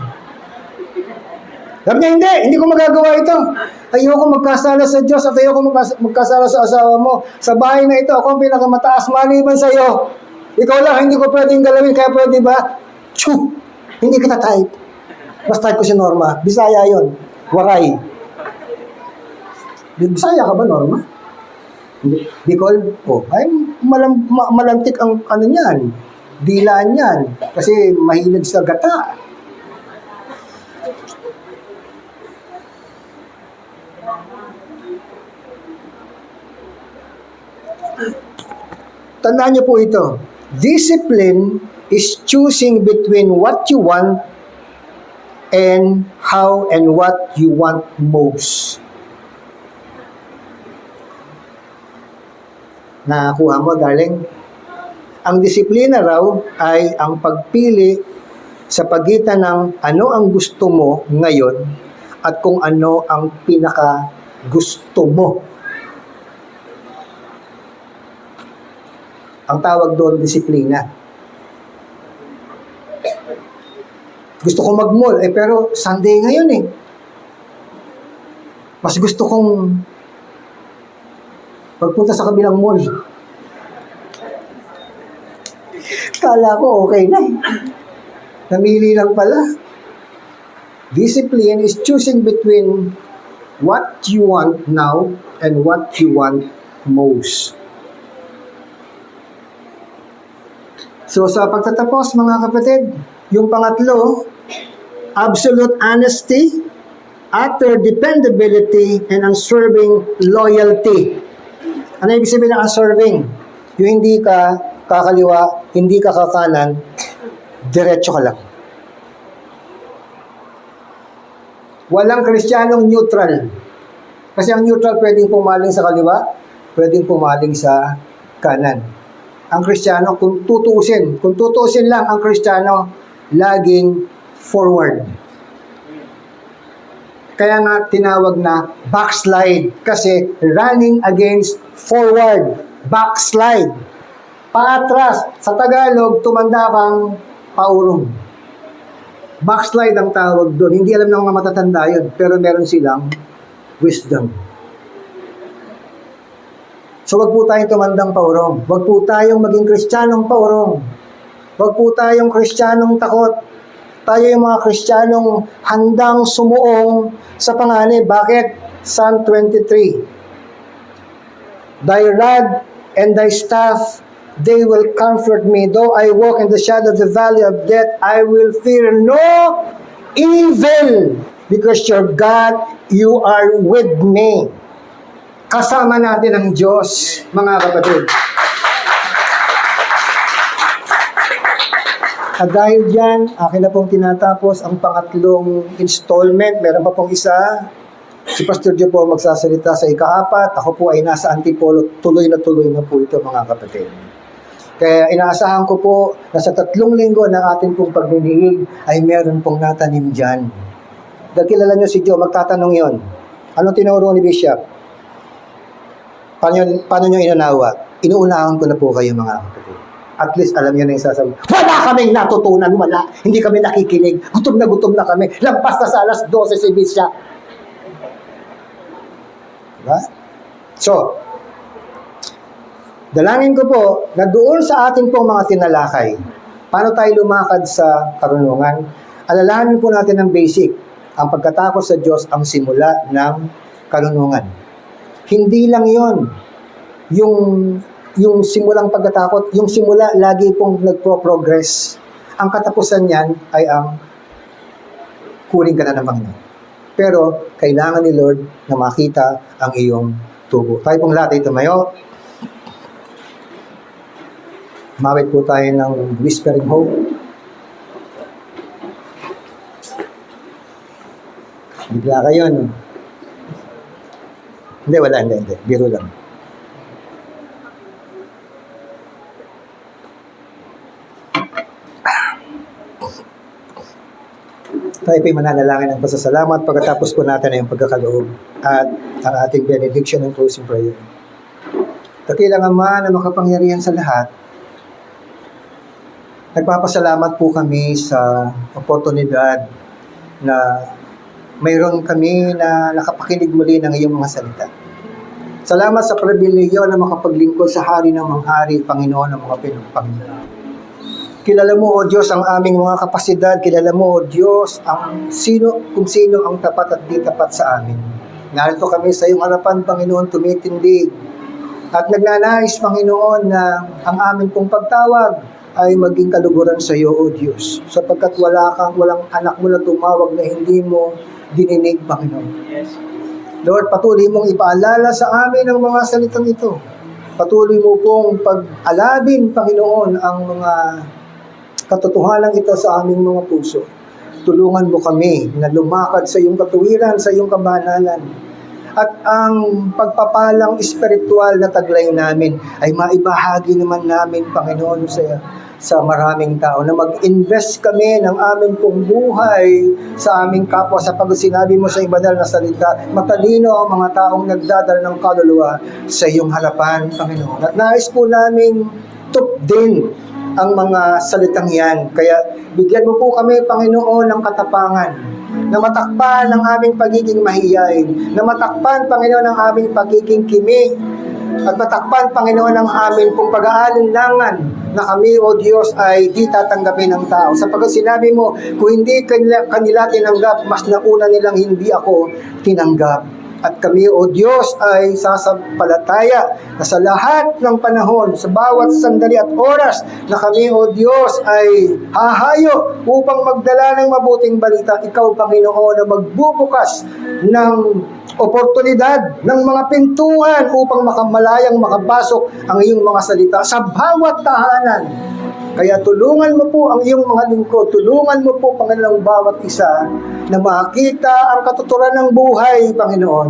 Sabi niya, hindi ko magagawa ito. Ayoko magkasala sa Diyos at ayoko magkasala sa asawa mo. Sa bahay na ito, ako ang pinakamataas maliban sa iyo. Ikaw lang, hindi ko pwedeng galawin, kaya pwede ba? Tsu! Hindi kita type. Mas type ko si Norma. Bisaya yon. Waray. Bisaya ka ba, Norma? Bicol? Oh, ay, malantik ang ano niyan. Dilaan yan. Kasi mahilig sa gata. Tandaan niyo po ito. Discipline is choosing between what you want and how and what you want most. Nakakuha mo, darling? Ang disiplina raw ay ang pagpili sa pagitan ng ano ang gusto mo ngayon at kung ano ang pinaka gusto mo. Ang tawag doon, disiplina. Gusto kong mag-mall, pero Sunday ngayon eh. Mas gusto kong magpunta sa kabilang mall. Kala ko okay na eh. Namili lang pala. Discipline is choosing between what you want now and what you want most. So sa pagtatapos mga kapatid, yung pangatlo, absolute honesty, utter dependability, and unswerving loyalty. Ano ibig sabihin ng unswerving? Yung hindi ka kakaliwa, hindi ka kakanan, diretso ka lang. Walang Kristiyanong neutral. Kasi ang neutral pwedeng pumaling sa kaliwa, pwedeng pumaling sa kanan. Ang Kristiyano, kung tutuusin lang ang Kristiyano, laging forward. Kaya nga tinawag na backslide kasi running against forward, backslide. Paatras, sa Tagalog, tumanda kang paurong. Backslide ang tawag doon. Hindi alam ng mga matatanda yun, pero meron silang wisdom. So wag po tayong tumandang paurong. Wag po tayong maging Kristiyanong paurong. Wag po tayong Kristiyanong takot. Tayo yung mga Kristiyanong handang sumuong sa panganib. Bakit? Psalm 23. Thy rod and thy staff, they will comfort me. Though I walk in the shadow of the valley of death, I will fear no evil. Because your God, you are with me. Kasama natin ang Diyos, mga kapatid. At dahil dyan, akin na pong tinatapos ang pangatlong installment. Meron pa pong isa. Si Pastor Joe po magsasalita sa ika-4. Ako po ay nasa Antipolo. Tuloy na po ito, mga kapatid. Kaya inaasahan ko po na sa 3 linggo ng ating pong paglilingig ay meron pong natanim dyan. Dahil kilala nyo si Joe, magtatanong yon. Anong tinuro ni Bishop? Paano nyo inanawa? Inuunahan ko na po kayo, mga kapatid. At least alam nyo na yung sasabi, wala kaming natutunan, wala. Hindi kami nakikinig. Gutom na kami. Lampas na sa alas 12 si Bishop. Diba? So, dalangin ko po na doon sa ating pong mga tinalakay, paano tayo lumakad sa karunungan, alalahanin po natin ang basic. Ang pagkatakot sa Diyos ang simula ng karunungan. Hindi lang yon yung simulang pagkatakot, yung simula lagi pong nagpo-progress. Ang katapusan niyan ay ang kunin ka na ng Panginoon. Pero kailangan ni Lord na makita ang iyong tubo. Tayo pong lahat ay tumayo. Mawit po tayo ng whispering hope. Bigla kayo, no? Hindi. Biro lang. Tayo po'y mananalangin ng pasasalamat pagkatapos po natin ay yung pagkakaloob at ang ating benediction and closing prayer. Dakilang Ama na makapangyarihan sa lahat, nagpapasalamat po kami sa oportunidad na mayroon kami na nakapakinig muli ng iyong mga salita. Salamat sa pribilehyo na makapaglingkod sa hari ng mga hari, Panginoon ng mga Panginoon. Kilala mo, O Diyos, ang aming mga kapasidad. Kilala mo, O Diyos, kung sino ang tapat at di tapat sa amin. Narito kami sa iyong harapan, Panginoon, tumitindig. At nagnanais, Panginoon, na ang amin pong pagtawag ay maging kaluguran sa iyo, O Diyos. Sapagkat walang anak mo na tumawag na hindi mo dininig, Panginoon. Lord, patuloy mong ipaalala sa amin ang mga salitang ito. Patuloy mo pong pag-alabin, Panginoon, ang mga katotohanan ito sa aming mga puso. Tulungan mo kami na lumakad sa iyong katuwiran, sa iyong kabanalan. At ang pagpapalang espiritual na taglay namin ay maibahagi naman namin, Panginoon, sa maraming tao, na mag-invest kami ng aming pong buhay sa aming kapwa, sa pag-sinabi mo sa banal na salita, matalino ang mga taong nagdadala ng kaluluwa sa iyong harapan, Panginoon. At nais po namin tupdin ang mga salitang yan. Kaya bigyan mo po kami, Panginoon, ng katapangan na matakpan ang aming pagiging mahiyain, na matakpan, Panginoon, ang aming pagiging kimi, at matakpan, Panginoon, ang amin pong pag-aalinlangan na kami, O Diyos, ay di tatanggapin ng tao. Sapagkat sinabi mo, kung hindi kanila tinanggap, mas nauna nilang hindi ako tinanggap. At kami, O Diyos, ay sasampalataya na sa lahat ng panahon, sa bawat sandali at oras na kami, O Diyos, ay hahayo upang magdala ng mabuting balita. Ikaw, Panginoon, na magbubukas ng oportunidad ng mga pintuan upang makamalayang makapasok ang iyong mga salita sa bawat tahanan. Kaya tulungan mo po ang iyong mga lingkod, tulungan mo po, Panginoon, bawat isa na makita ang katuturan ng buhay, Panginoon,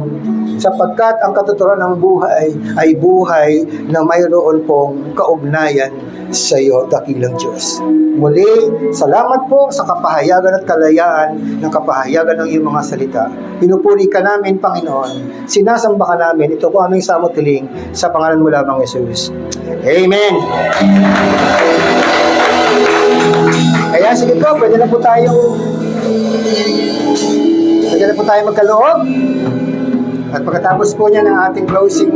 sapagkat ang katuturan ng buhay ay buhay na mayroon pong kaugnayan sa iyo, dakilang Diyos. Muli, salamat po sa kapahayagan at kalayaan ng kapahayagan ng iyong mga salita. Pinupuri ka namin, Panginoon. Sinasamba ka namin. Ito po aming samutiling sa pangalan mo lamang, Jesus. Amen. Kaya sige po, pwede na po tayong magkaloob. At pagkatapos po niya ng ating closing